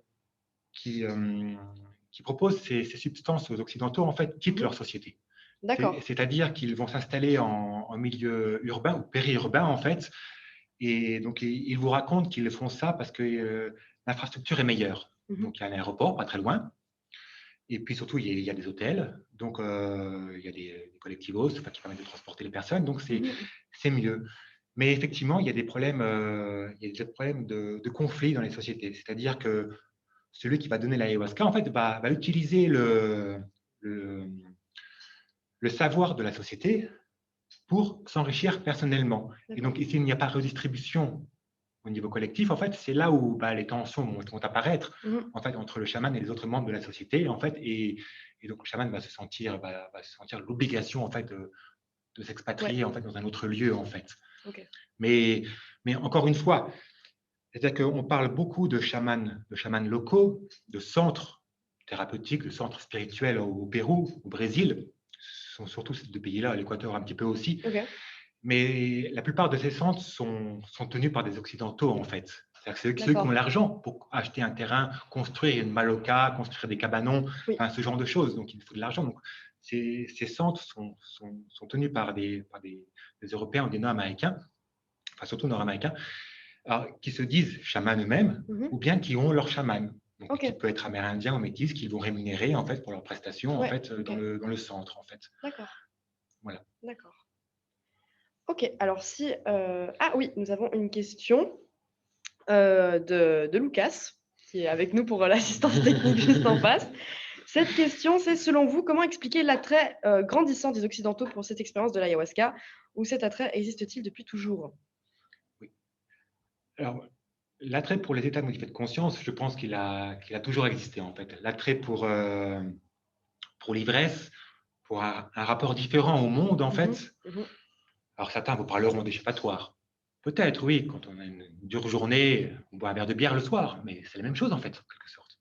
qui proposent ces substances aux Occidentaux, en fait, quittent leur société. D'accord. C'est-à-dire qu'ils vont s'installer en milieu urbain ou périurbain, en fait. Et donc, ils vous racontent qu'ils font ça parce que l'infrastructure est meilleure. Donc, il y a un aéroport pas très loin. Et puis surtout, il y a des hôtels. Donc, il y a des collectivos qui permettent de transporter les personnes. Donc, c'est mieux. Mais effectivement, il y a des problèmes, de conflit dans les sociétés. C'est-à-dire que celui qui va donner l'ayahuasca, en fait, va utiliser le savoir de la société pour s'enrichir personnellement. Et donc, s'il n'y a pas de redistribution au niveau collectif, en fait, c'est là où les tensions vont apparaître en fait, entre le chaman et les autres membres de la société. En fait, et donc, le chaman va se sentir l'obligation en fait, de s'expatrier en fait, dans un autre lieu. En fait. Mais encore une fois, c'est-à-dire qu'on parle beaucoup de chamans locaux, de centres thérapeutiques, de centres spirituels au Pérou, au Brésil. Ce sont surtout ces deux pays-là, l'Équateur un petit peu aussi. Mais la plupart de ces centres sont tenus par des Occidentaux, en fait. C'est-à-dire que c'est eux qui ont l'argent pour acheter un terrain, construire une maloca, construire des cabanons, enfin, ce genre de choses. Donc, il faut de l'argent. Donc, ces centres sont tenus par des Européens ou des Nord-Américains, enfin surtout Nord-Américains, qui se disent chamans eux-mêmes, ou bien qui ont leur chaman. Donc, qui peut être amérindien ou métis, qu'ils vont rémunérer en fait, pour leurs prestations en fait, dans le centre. En fait. D'accord. Voilà. D'accord. Ok, alors si… Ah oui, nous avons une question de Lucas, qui est avec nous pour l'assistance technique juste en face. Cette question, c'est selon vous, comment expliquer l'attrait grandissant des Occidentaux pour cette expérience de l'ayahuasca, ou cet attrait existe-t-il depuis toujours? Oui. Alors, l'attrait pour les états modifiés de conscience, je pense qu'il a toujours existé en fait. L'attrait pour l'ivresse, pour un rapport différent au monde en fait. Alors certains vous parleront d'échappatoire. Peut-être, oui, quand on a une dure journée, on boit un verre de bière le soir, mais c'est la même chose en fait, en quelque sorte.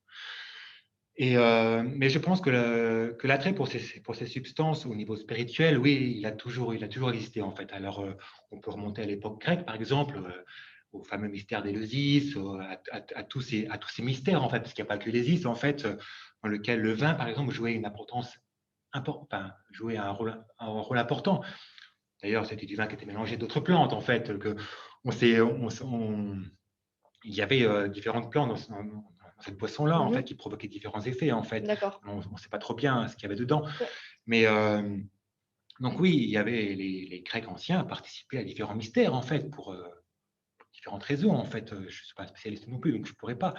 Mais je pense que l'attrait pour ces substances au niveau spirituel, oui, il a toujours existé en fait. Alors, on peut remonter à l'époque grecque, par exemple, au fameux mystère d'Éleusis, à tous ces mystères en fait, parce qu'il n'y a pas que l'Éleusis en fait, dans lequel le vin, par exemple, jouait une importance jouait un rôle important. D'ailleurs, c'était du vin qui était mélangé d'autres plantes en fait. Il y avait différentes plantes dans cette boisson-là, en fait, qui provoquait différents effets, en fait. On ne sait pas trop bien ce qu'il y avait dedans. Mais donc oui, il y avait les Grecs anciens participaient à différents mystères, en fait, pour différentes raisons, en fait. Je ne suis pas un spécialiste non plus, donc je ne pourrais pas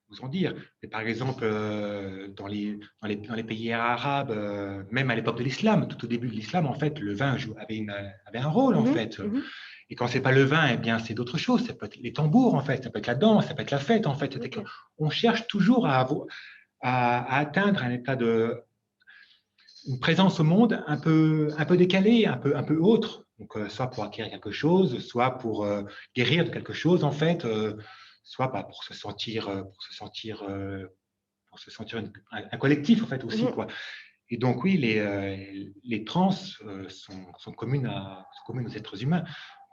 vous en dire. Mais par exemple, dans les pays arabes, même à l'époque de l'islam, tout au début de l'islam, en fait, le vin avait un rôle, en fait. Et quand c'est pas le vin, eh bien, c'est d'autres choses. Ça peut être les tambours, en fait. Ça peut être la danse, ça peut être la fête, en fait. On cherche toujours à atteindre un état une présence au monde un peu décalée, un peu autre. Donc, soit pour acquérir quelque chose, soit pour guérir de quelque chose, en fait, soit pour se sentir un collectif, en fait, aussi, quoi. Et donc, oui, les trans sont communes aux êtres humains.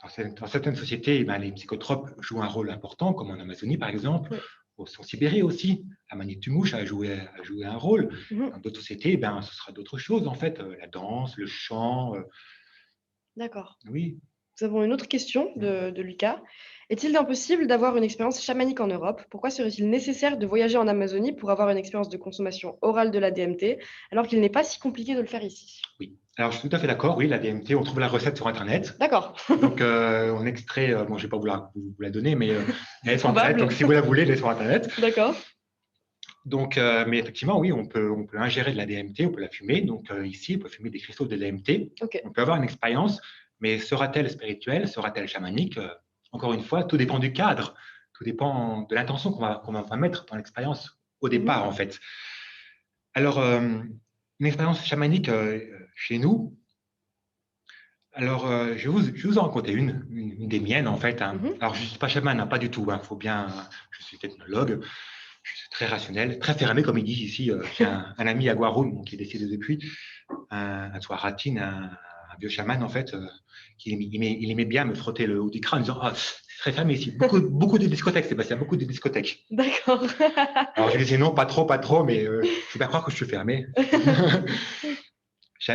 Dans certaines sociétés, les psychotropes jouent un rôle important, comme en Amazonie, par exemple. En Sibérie aussi, la Manitou-Mouche a joué un rôle. Dans d'autres sociétés, ce sera d'autres choses, en fait, la danse, le chant. D'accord. Oui. Nous avons une autre question de Lucas. Est-il impossible d'avoir une expérience chamanique en Europe? Pourquoi serait-il nécessaire de voyager en Amazonie pour avoir une expérience de consommation orale de la DMT, alors qu'il n'est pas si compliqué de le faire ici? Oui. Alors, je suis tout à fait d'accord. Oui, la DMT, on trouve la recette sur Internet. D'accord. Donc, on extrait, bon, je ne vais pas vous la donner, mais elle est sur Internet. Donc, si vous la voulez, elle est sur Internet. D'accord. Donc, mais effectivement, oui, on peut ingérer de la DMT, on peut la fumer. Donc, ici, on peut fumer des cristaux de DMT. On peut avoir une expérience, mais sera-t-elle spirituelle, sera-t-elle chamanique? Encore une fois, tout dépend du cadre, tout dépend de l'intention qu'on va mettre dans l'expérience au départ, en fait. Alors, une expérience chamanique chez nous, Alors, je vous en raconter une des miennes, en fait. Hein. Mhm. Alors, je ne suis pas chaman, hein, pas du tout. Hein, faut bien, je suis technologue, je suis très rationnel, très fermé, comme il dit ici. J'ai un ami à Guaroum, qui est décédé depuis, un Touaratin, un vieux chaman, en fait, il aimait bien me frotter le haut du crâne en disant ah, c'est très fermé ici. Beaucoup de discothèques, Sébastien, beaucoup de discothèques. D'accord. Alors, je lui disais non, pas trop, mais je ne peux pas croire que je suis fermé.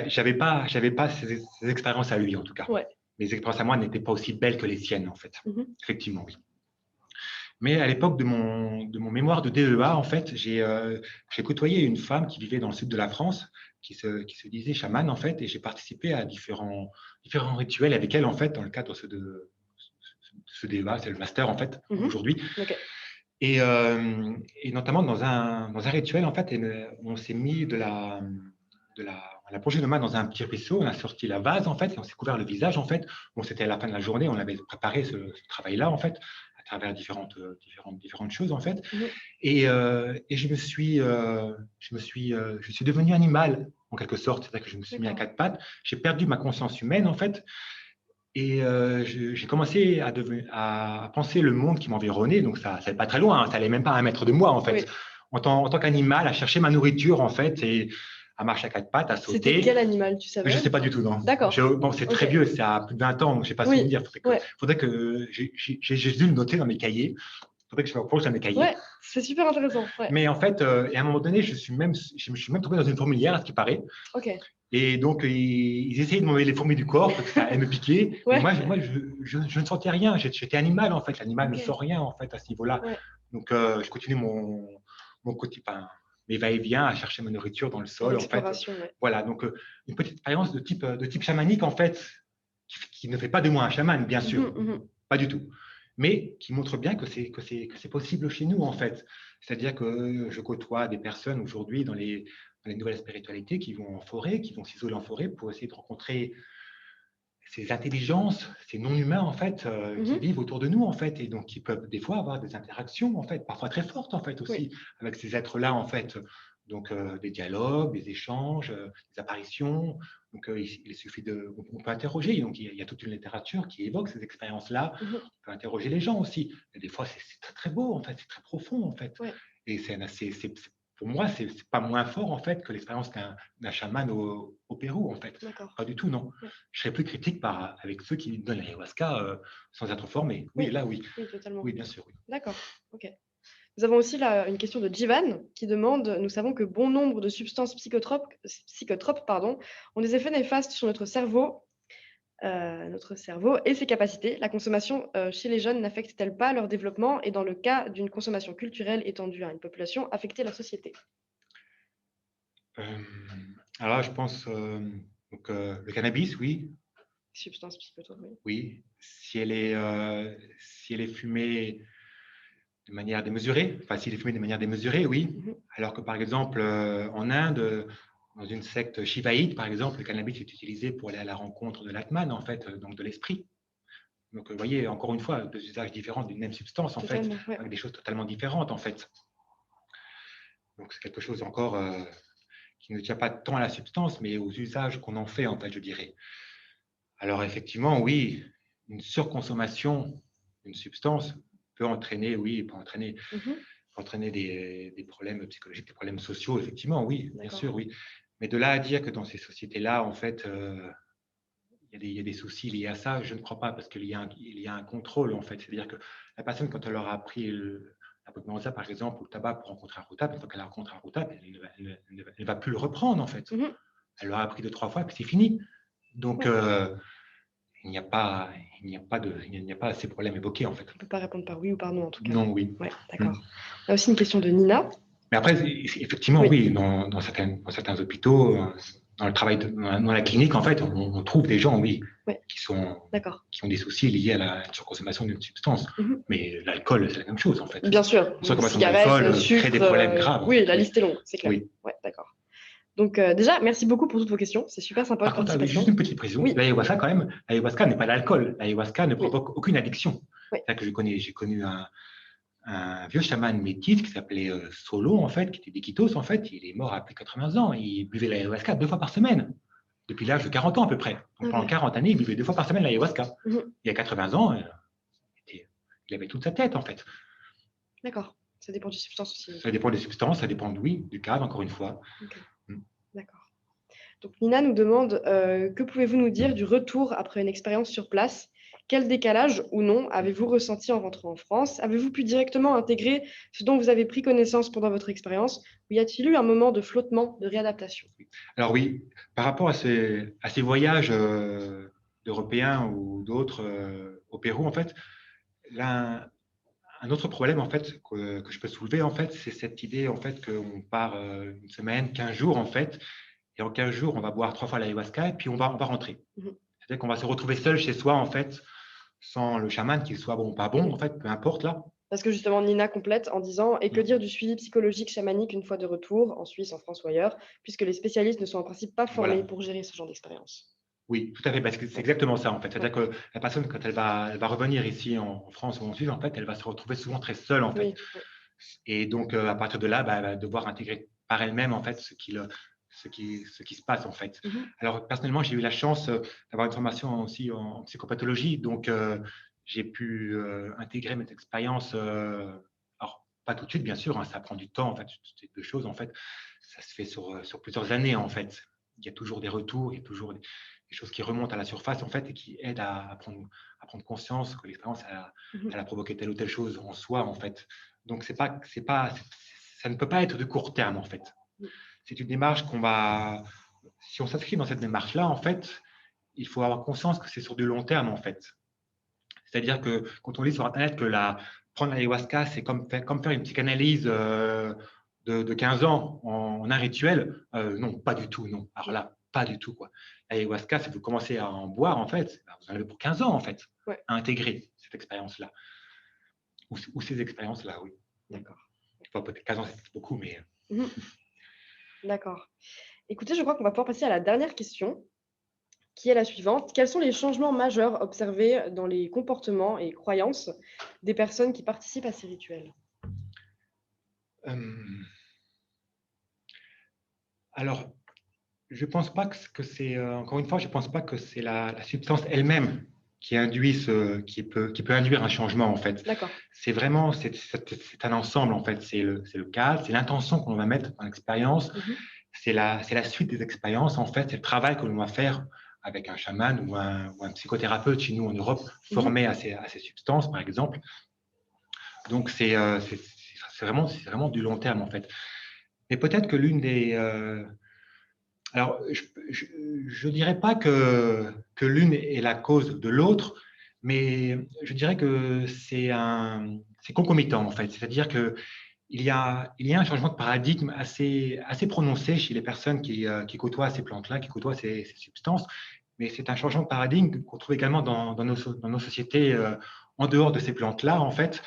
J'avais pas ces expériences à lui, en tout cas. Ouais. Mes expériences à moi n'étaient pas aussi belles que les siennes, en fait. Mhm. Effectivement, oui. Mais à l'époque de mon mémoire de DEA, en fait, j'ai côtoyé une femme qui vivait dans le sud de la France, qui se disait chamane, en fait, et j'ai participé à différents rituels avec elle, en fait, dans le cadre de ce DEA, c'est le master, en fait, aujourd'hui. Okay. Et notamment dans un rituel, en fait, on s'est mis on a plongé nos mains dans un petit ruisseau, on a sorti la vase, en fait, et on s'est couvert le visage, en fait. Bon, c'était à la fin de la journée, on avait préparé ce travail-là, en fait, à travers différentes choses, en fait. Et je suis devenu animal, en quelque sorte. C'est-à-dire que je me suis mis à quatre pattes. J'ai perdu ma conscience humaine, en fait. Et j'ai commencé à penser le monde qui m'environnait. Donc, ça n'allait pas très loin, hein, ça n'allait même pas à 1 mètre de moi, en fait. Oui. En tant qu'animal, à chercher ma nourriture, en fait, et à marcher à quatre pattes, à sauter. C'était quel animal, tu savais? Je ne sais pas du tout, non. D'accord. Bon, c'est très vieux, c'est à plus de 20 ans, donc je n'ai pas souvenir. Il faudrait que j'ai dû le noter dans mes cahiers. Il faudrait que je me replonge dans mes cahiers. Ouais, c'est super intéressant. Ouais. Mais en fait, à un moment donné, je me suis même trouvé dans une fourmilière, à ce qui paraît. Ok. Et donc, ils essayaient de m'enlever les fourmis du corps, parce que ça allait me piquer. Ouais. Mais moi je ne sentais rien. J'étais animal, en fait. L'animal ne sent rien, en fait, à ce niveau-là. Ouais. Donc, je continue mes va-et-vient à chercher ma nourriture dans le sol, en fait. Ouais. Voilà, donc une petite expérience de type chamanique, en fait, qui ne fait pas de moi un chaman, bien sûr. Pas du tout. Mais qui montre bien que c'est possible chez nous, en fait. C'est-à-dire que je côtoie des personnes aujourd'hui dans les nouvelles spiritualités qui vont en forêt, qui vont s'isoler en forêt pour essayer de rencontrer ces intelligences, ces non-humains, en fait, qui vivent autour de nous, en fait, et donc qui peuvent des fois avoir des interactions, en fait, parfois très fortes, en fait, aussi, avec ces êtres-là, en fait. Donc, des dialogues, des échanges, des apparitions. Donc, il suffit on peut interroger. Donc, il y a toute une littérature qui évoque ces expériences-là. On peut interroger les gens aussi. Et des fois, c'est très, très beau, en fait. C'est très profond, en fait. Ouais. Et pour moi, c'est pas moins fort, en fait, que l'expérience d'un chaman au Pérou, en fait. Pas du tout, non. Ouais. Je serais plus critique avec ceux qui donnent l'ayahuasca sans être formés. Oui, là, oui. Oui, totalement. Oui, bien sûr. Oui. D'accord, ok. Nous avons aussi une question de Jivan qui demande « Nous savons que bon nombre de substances psychotropes ont des effets néfastes sur notre cerveau et ses capacités. La consommation chez les jeunes n'affecte-t-elle pas leur développement et dans le cas d'une consommation culturelle étendue à une population, affecter la société ?» Alors là, je pense le cannabis, oui. Substance psychotrope, oui. Oui, si elle est fumée de manière démesurée, enfin s'il est fumé de manière démesurée, oui. Alors que par exemple en Inde, dans une secte shivaïte, par exemple, le cannabis est utilisé pour aller à la rencontre de l'Atman, en fait, donc de l'esprit. Donc vous voyez, encore une fois, deux usages différents d'une même substance, en fait, avec des choses totalement différentes, en fait. Donc c'est quelque chose encore qui ne tient pas tant à la substance, mais aux usages qu'on en fait, en fait, je dirais. Alors effectivement, oui, une surconsommation d'une substance peut entraîner des problèmes psychologiques, des problèmes sociaux, effectivement, oui, bien sûr, oui. Mais de là à dire que dans ces sociétés-là, en fait, il y a des soucis liés à ça, je ne crois pas, parce qu'il y a un contrôle, en fait. C'est-à-dire que la personne, quand elle leur a appris la Pokémon, par exemple, ou le tabac pour rencontrer un routap, une fois qu'elle a rencontré un routap, elle ne va plus le reprendre, en fait. Elle leur a appris 2-3 fois, puis c'est fini. Donc, il n'y a pas ces problèmes évoqués, en fait. On ne peut pas répondre par oui ou par non, en tout cas. Non, oui. Ouais, d'accord. On a aussi une question de Nina. Mais après, effectivement, oui, dans certains hôpitaux, dans le travail, dans la clinique, en fait, on trouve des gens, oui, qui ont des soucis liés à la surconsommation d'une substance. Mais l'alcool, c'est la même chose, en fait. Bien sûr. La surconsommation d'alcool crée des problèmes graves. Oui, la liste est longue, c'est clair. Oui. Ouais, d'accord. Donc déjà, merci beaucoup pour toutes vos questions. C'est super sympa. Par contre, juste une petite précision. Oui. L'ayahuasca, quand même, l'ayahuasca n'est pas l'alcool. L'ayahuasca ne provoque aucune addiction. C'est-à-dire que j'ai connu un vieux chaman métis qui s'appelait Solo, en fait, qui était d'Iquitos, en fait. Il est mort à plus de 80 ans. Il buvait l'ayahuasca 2 fois par semaine. depuis l'âge de 40 ans à peu près. Donc, pendant 40 années, il buvait 2 fois par semaine l'ayahuasca. Il y a 80 ans, il avait toute sa tête, en fait. D'accord. Ça dépend des substances aussi. Ça dépend des substances, ça dépend, oui, du cadre, encore une fois. Okay. D'accord. Donc, Nina nous demande que pouvez-vous nous dire du retour après une expérience sur place? Quel décalage ou non avez-vous ressenti en rentrant en France? Avez-vous pu directement intégrer ce dont vous avez pris connaissance pendant votre expérience? Ou y a-t-il eu un moment de flottement, de réadaptation? Alors oui, par rapport à ces voyages d'Européens ou d'autres au Pérou, en fait, là, un autre problème en fait que je peux soulever en fait, c'est cette idée en fait qu'on part une semaine, 15 jours en fait, et en 15 jours on va boire 3 fois l'ayahuasca et puis on va rentrer. C'est-à-dire qu'on va se retrouver seul chez soi en fait, sans le chaman, qu'il soit bon ou pas bon en fait, peu importe là. Parce que justement, Nina complète en disant « Et que dire du suivi psychologique chamanique une fois de retour, en Suisse, en France ou ailleurs, puisque les spécialistes ne sont en principe pas formés pour gérer ce genre d'expérience ?» Oui, tout à fait, parce que c'est exactement ça en fait. C'est-à-dire que la personne, quand elle va revenir ici en France ou en Suisse, en fait, elle va se retrouver souvent très seule en fait. Et donc, à partir de là, elle va devoir intégrer par elle-même en fait ce qui se passe en fait. Alors, personnellement, j'ai eu la chance d'avoir une formation aussi en psychopathologie, donc j'ai pu intégrer mes expériences. Alors, pas tout de suite, bien sûr, hein, ça prend du temps en fait. Ces deux choses en fait, ça se fait sur plusieurs années en fait. Il y a toujours des retours, il y a toujours des choses qui remontent à la surface en fait et qui aident à prendre conscience que l'expérience elle a provoqué telle ou telle chose en soi en fait. Donc ça ne peut pas être de court terme en fait. C'est une démarche si on s'inscrit dans cette démarche là en fait, il faut avoir conscience que c'est sur du long terme en fait. C'est-à-dire que quand on lit sur internet que prendre l'ayahuasca c'est comme faire une psychanalyse de 15 ans en un rituel, non, pas du tout, non. Alors là, pas du tout quoi. L'ayahuasca, si vous commencez à en boire en fait, vous en avez pour 15 ans en fait à intégrer cette expérience là ou ces expériences là, oui. D'accord. Enfin, peut-être 15 ans, c'est beaucoup, mais. D'accord. Écoutez, je crois qu'on va pouvoir passer à la dernière question, qui est la suivante. Quels sont les changements majeurs observés dans les comportements et croyances des personnes qui participent à ces rituels? Alors, je ne pense pas que c'est, encore une fois, je ne pense pas que c'est la substance elle-même qui peut induire un changement, en fait. C'est vraiment, c'est un ensemble, en fait. C'est le cadre, c'est l'intention qu'on va mettre dans l'expérience, c'est la suite des expériences, en fait, c'est le travail que l'on va faire avec un chaman ou un psychothérapeute chez nous en Europe, formé à ces substances, par exemple. Donc, c'est vraiment du long terme, en fait. Mais peut-être que l'une des... alors, je ne dirais pas que l'une est la cause de l'autre, mais je dirais que c'est concomitant, en fait. C'est-à-dire qu'il y a un changement de paradigme assez prononcé chez les personnes qui côtoient ces plantes-là, qui côtoient ces substances, mais c'est un changement de paradigme qu'on trouve également dans nos sociétés en dehors de ces plantes-là, en fait.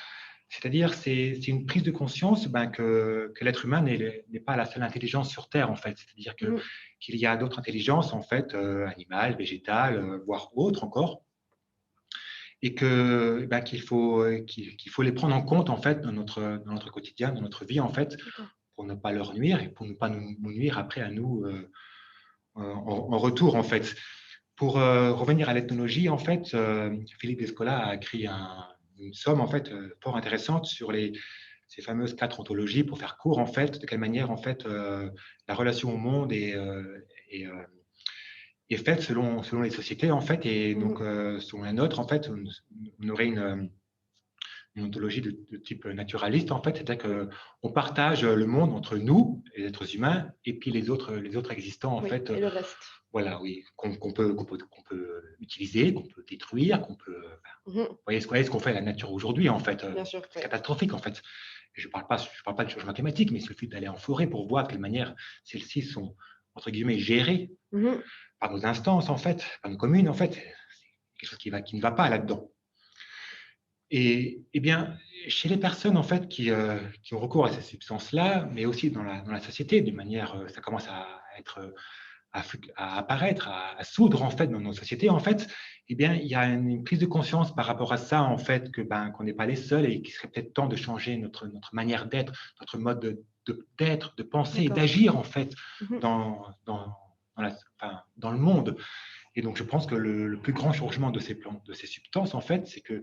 C'est-à-dire, c'est une prise de conscience que l'être humain n'est pas la seule intelligence sur Terre, en fait. C'est-à-dire qu'il y a d'autres intelligences, en fait, animales, végétales, voire autres encore, et qu'il faut les prendre en compte, en fait, dans notre quotidien, dans notre vie, en fait, pour ne pas leur nuire et pour ne pas nous nuire après à nous en retour, en fait. Pour revenir à l'ethnologie, en fait, Philippe Descola a écrit une somme en fait fort intéressante sur ces fameuses 4 ontologies, pour faire court en fait, de quelle manière en fait la relation au monde est faite selon les sociétés en fait, et donc selon la nôtre en fait, on aurait une ontologie de type naturaliste en fait, c'est-à-dire qu'on partage le monde entre nous, les êtres humains, et puis les autres existants en fait. Et le reste. Voilà, oui, qu'on peut utiliser, qu'on peut détruire, qu'on peut. Vous voyez ce qu'on fait à la nature aujourd'hui, en fait. C'est catastrophique, en fait. Je ne parle pas de changement climatique, mais il suffit d'aller en forêt pour voir de quelle manière celles-ci sont, entre guillemets, gérées par nos instances, en fait, par nos communes, en fait. C'est quelque chose qui ne va pas là-dedans. Et bien, chez les personnes, en fait, qui ont recours à ces substances-là, mais aussi dans la société, d'une manière, ça commence à être. À apparaître, à soudre en fait dans nos sociétés, en fait, eh bien, il y a une prise de conscience par rapport à ça, en fait, qu'on n'est pas les seuls et qu'il serait peut-être temps de changer notre manière d'être, notre mode d'être, de penser et d'agir, en fait, dans dans le monde. Et donc, je pense que le plus grand changement de ces plantes, de ces substances, en fait, c'est qu'il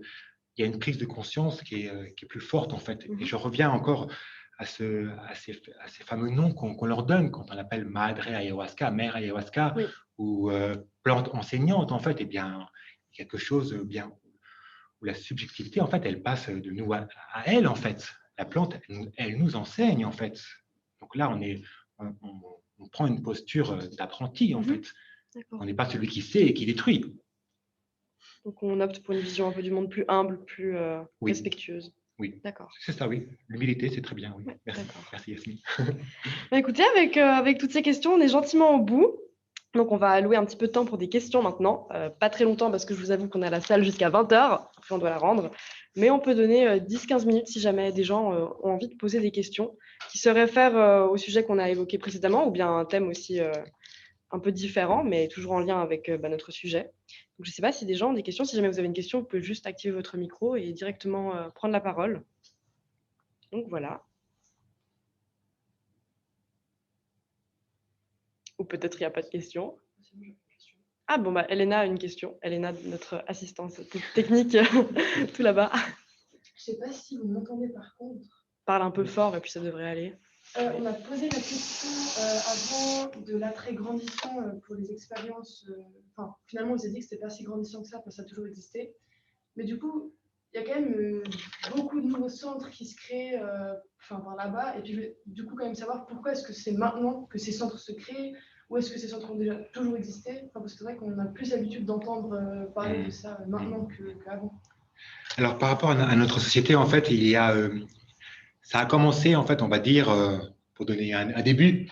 y a une prise de conscience qui est plus forte, en fait. Et je reviens encore à ces fameux noms qu'on leur donne quand on appelle madre ayahuasca, mère ayahuasca, ou plante enseignante, en fait. Eh bien, quelque chose bien où la subjectivité, en fait, elle passe de nous à elle, en fait. La plante, elle nous enseigne, en fait. Donc là, on prend une posture d'apprenti, en fait. On n'est pas celui qui sait et qui détruit. Donc, on opte pour une vision un peu du monde plus humble, plus respectueuse. Oui, d'accord. C'est ça, oui. L'humilité, c'est très bien, oui. Ouais, merci. d'accord. Merci, Yasmine. Écoutez, avec toutes ces questions, on est gentiment au bout. Donc, on va allouer un petit peu de temps pour des questions maintenant. Pas très longtemps parce que je vous avoue qu'on a la salle jusqu'à 20h. Après, on doit la rendre. Mais on peut donner 10-15 minutes si jamais des gens ont envie de poser des questions qui se réfèrent au sujet qu'on a évoqué précédemment ou bien un thème aussi un peu différent, mais toujours en lien avec notre sujet. Donc, je ne sais pas si des gens ont des questions. Si jamais vous avez une question, vous pouvez juste activer votre micro et directement prendre la parole. Donc, voilà. Ou peut-être il n'y a pas de question. Ah bon, bah, Elena a une question. Elena, notre assistante technique, tout là-bas. Je ne sais pas si vous m'entendez par contre. Parle un peu fort et puis ça devrait aller. On a posé la question avant de l'attrait grandissant pour les expériences. Enfin, finalement, on s'est dit que ce n'était pas si grandissant que ça, parce que ça a toujours existé. Mais du coup, il y a quand même beaucoup de nouveaux centres qui se créent par là-bas. Et puis, du coup, quand même savoir pourquoi est-ce que c'est maintenant que ces centres se créent, ou est-ce que ces centres ont déjà toujours existé. Parce que c'est vrai qu'on a plus l'habitude d'entendre parler de ça maintenant qu'avant. Alors, par rapport à notre société, en fait, ça a commencé, en fait, on va dire, pour donner un début,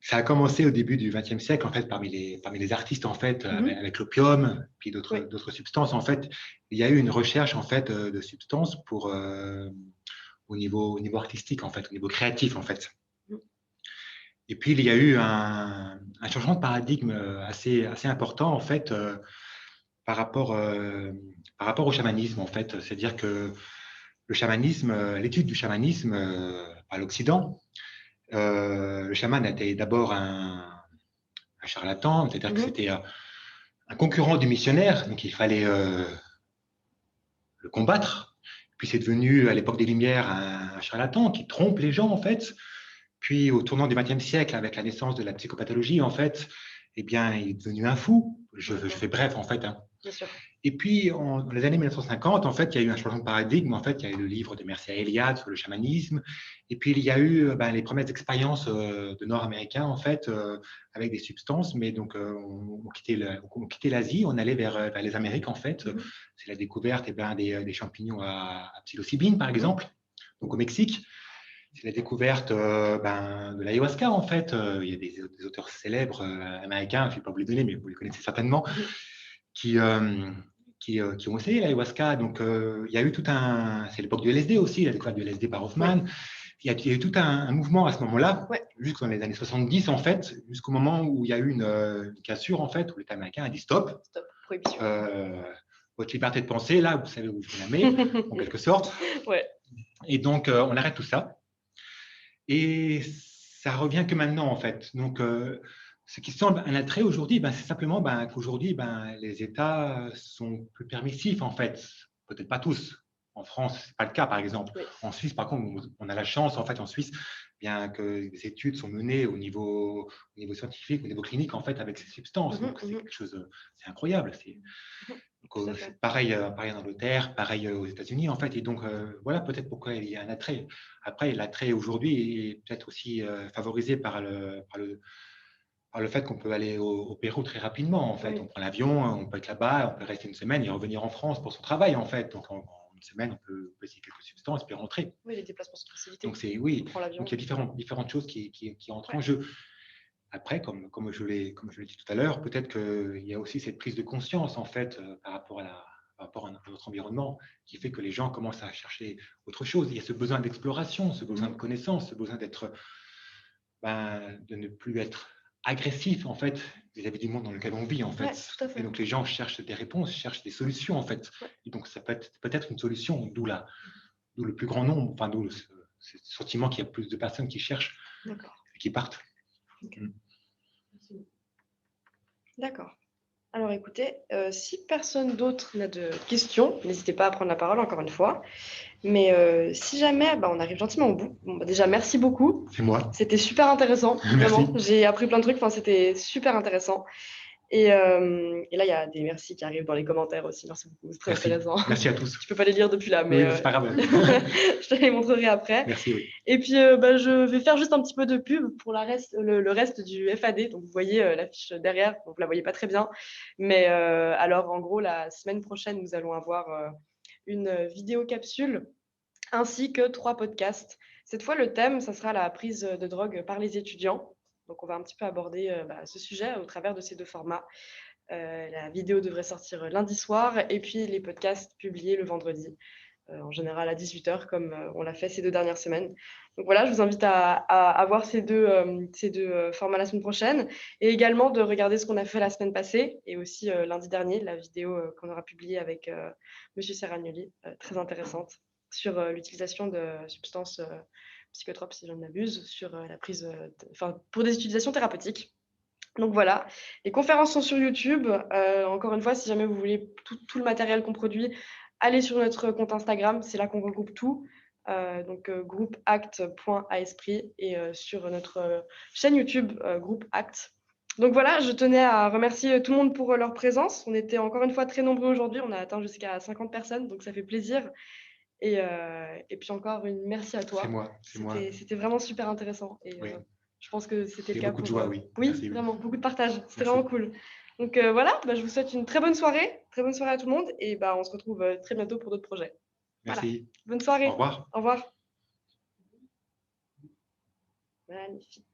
ça a commencé au début du XXe siècle, en fait, parmi les artistes, en fait, avec l'opium, puis d'autres substances. En fait, il y a eu une recherche, en fait, de substances au niveau artistique, en fait, au niveau créatif, en fait. Et puis, il y a eu un changement de paradigme assez important, en fait, par rapport au chamanisme, en fait. C'est-à-dire que le chamanisme, l'étude du chamanisme à l'Occident, le chaman était d'abord un charlatan, c'est-à-dire que c'était un concurrent du missionnaire, donc il fallait le combattre. Puis c'est devenu, à l'époque des Lumières, un charlatan qui trompe les gens, en fait. Puis au tournant du XXe siècle, avec la naissance de la psychopathologie, en fait, eh bien, il est devenu un fou. Je fais bref, en fait. Hein. Bien sûr. Et puis, dans les années 1950, en fait, il y a eu un changement de paradigme. En fait, il y a eu le livre de Mircea Eliade sur le chamanisme. Et puis, il y a eu les premières expériences de Nord-Américains, en fait, avec des substances. Mais donc, on quittait l'Asie, on allait vers les Amériques, en fait. C'est la découverte des champignons à psilocybine, par exemple, donc au Mexique. C'est la découverte de l'ayahuasca, en fait. Il y a des auteurs célèbres américains, je ne vais pas vous les donner, mais vous les connaissez certainement, qui ont essayé l'ayahuasca. Donc, il y a eu c'est l'époque du LSD aussi, la découverte du LSD par Hoffman. Il y a eu tout un mouvement à ce moment-là, jusqu'aux les années 70, en fait, jusqu'au moment où il y a eu une cassure, en fait, où l'État américain a dit stop. Stop, prohibition. Votre liberté de penser, là, vous savez où vous la mettez, en quelque sorte. Et donc, on arrête tout ça. Et ça revient que maintenant, en fait. Donc, ce qui semble un attrait aujourd'hui, c'est simplement qu'aujourd'hui, les États sont plus permissifs, en fait. Peut-être pas tous. En France, ce n'est pas le cas, par exemple. En Suisse, par contre, on a la chance, en fait, en Suisse, bien que des études sont menées au niveau scientifique, au niveau clinique, en fait, avec ces substances. Donc, c'est quelque chose, c'est incroyable. C'est pareil en Angleterre, pareil aux États-Unis, en fait. Et donc, voilà peut-être pourquoi il y a un attrait. Après, l'attrait aujourd'hui est peut-être aussi favorisé par le fait qu'on peut aller au Pérou très rapidement, en fait. On prend l'avion, on peut être là-bas, on peut rester une semaine et revenir en France pour son travail, en fait. Donc, en une semaine, on peut essayer quelques substances puis rentrer. Oui, les déplacements sont facilités. Donc, donc il y a différentes choses qui entrent en jeu. Après, comme je l'ai dit tout à l'heure, peut-être qu'il y a aussi cette prise de conscience, en fait, par rapport à notre environnement, qui fait que les gens commencent à chercher autre chose. Il y a ce besoin d'exploration, ce besoin de connaissance, ce besoin de ne plus être agressif, en fait, vis-à-vis du monde dans lequel on vit, en fait. Et donc, les gens cherchent des réponses, cherchent des solutions, en fait. Et donc, ça peut être une solution, d'où le plus grand nombre, enfin, d'où ce sentiment qu'il y a plus de personnes qui cherchent et qui partent. Okay. D'accord. Alors écoutez, si personne d'autre n'a de questions, n'hésitez pas à prendre la parole encore une fois. Mais si jamais, on arrive gentiment au bout. Bon, déjà, merci beaucoup. C'est moi. C'était super intéressant, Merci. vraiment. J'ai appris plein de trucs, enfin, c'était super intéressant. Et là, il y a des merci qui arrivent dans les commentaires aussi. Merci beaucoup, c'est très Merci. intéressant. Merci à tous. Je peux pas les lire depuis là, mais Oui, c'est pas grave. je te les montrerai après. Merci, oui. Et puis, je vais faire juste un petit peu de pub pour le reste du FAD. Donc, vous voyez l'affiche derrière. Bon, vous la voyez pas très bien. Mais alors, en gros, la semaine prochaine, nous allons avoir une vidéo capsule ainsi que 3 podcasts. Cette fois, le thème, ça sera la prise de drogue par les étudiants. Donc, on va un petit peu aborder ce sujet au travers de ces 2 formats. La vidéo devrait sortir lundi soir et puis les podcasts publiés le vendredi, en général à 18h, comme on l'a fait ces 2 dernières semaines. Donc voilà, je vous invite à voir ces deux formats la semaine prochaine et également de regarder ce qu'on a fait la semaine passée et aussi lundi dernier, la vidéo qu'on aura publiée avec Monsieur Serragnoli, très intéressante, sur l'utilisation de substances psychotropes, si je ne m'abuse, sur la prise, pour des utilisations thérapeutiques. Donc voilà, les conférences sont sur YouTube. Encore une fois, si jamais vous voulez tout le matériel qu'on produit, allez sur notre compte Instagram, c'est là qu'on regroupe tout. Donc groupe act.aesprit et sur notre chaîne YouTube groupe act. Donc voilà, je tenais à remercier tout le monde pour leur présence. On était encore une fois très nombreux aujourd'hui, on a atteint jusqu'à 50 personnes, donc ça fait plaisir. Et puis encore une merci à toi. C'est moi. C'était vraiment super intéressant. Et Oui. je pense que c'était Et le cas beaucoup de pour... joie, oui. Oui, Merci, oui. vraiment, beaucoup de partage. C'était Merci. vraiment cool. Donc voilà, je vous souhaite une très bonne soirée à tout le monde. Et on se retrouve très bientôt pour d'autres projets. Merci. Voilà. Bonne soirée. Au revoir. Au revoir. Magnifique.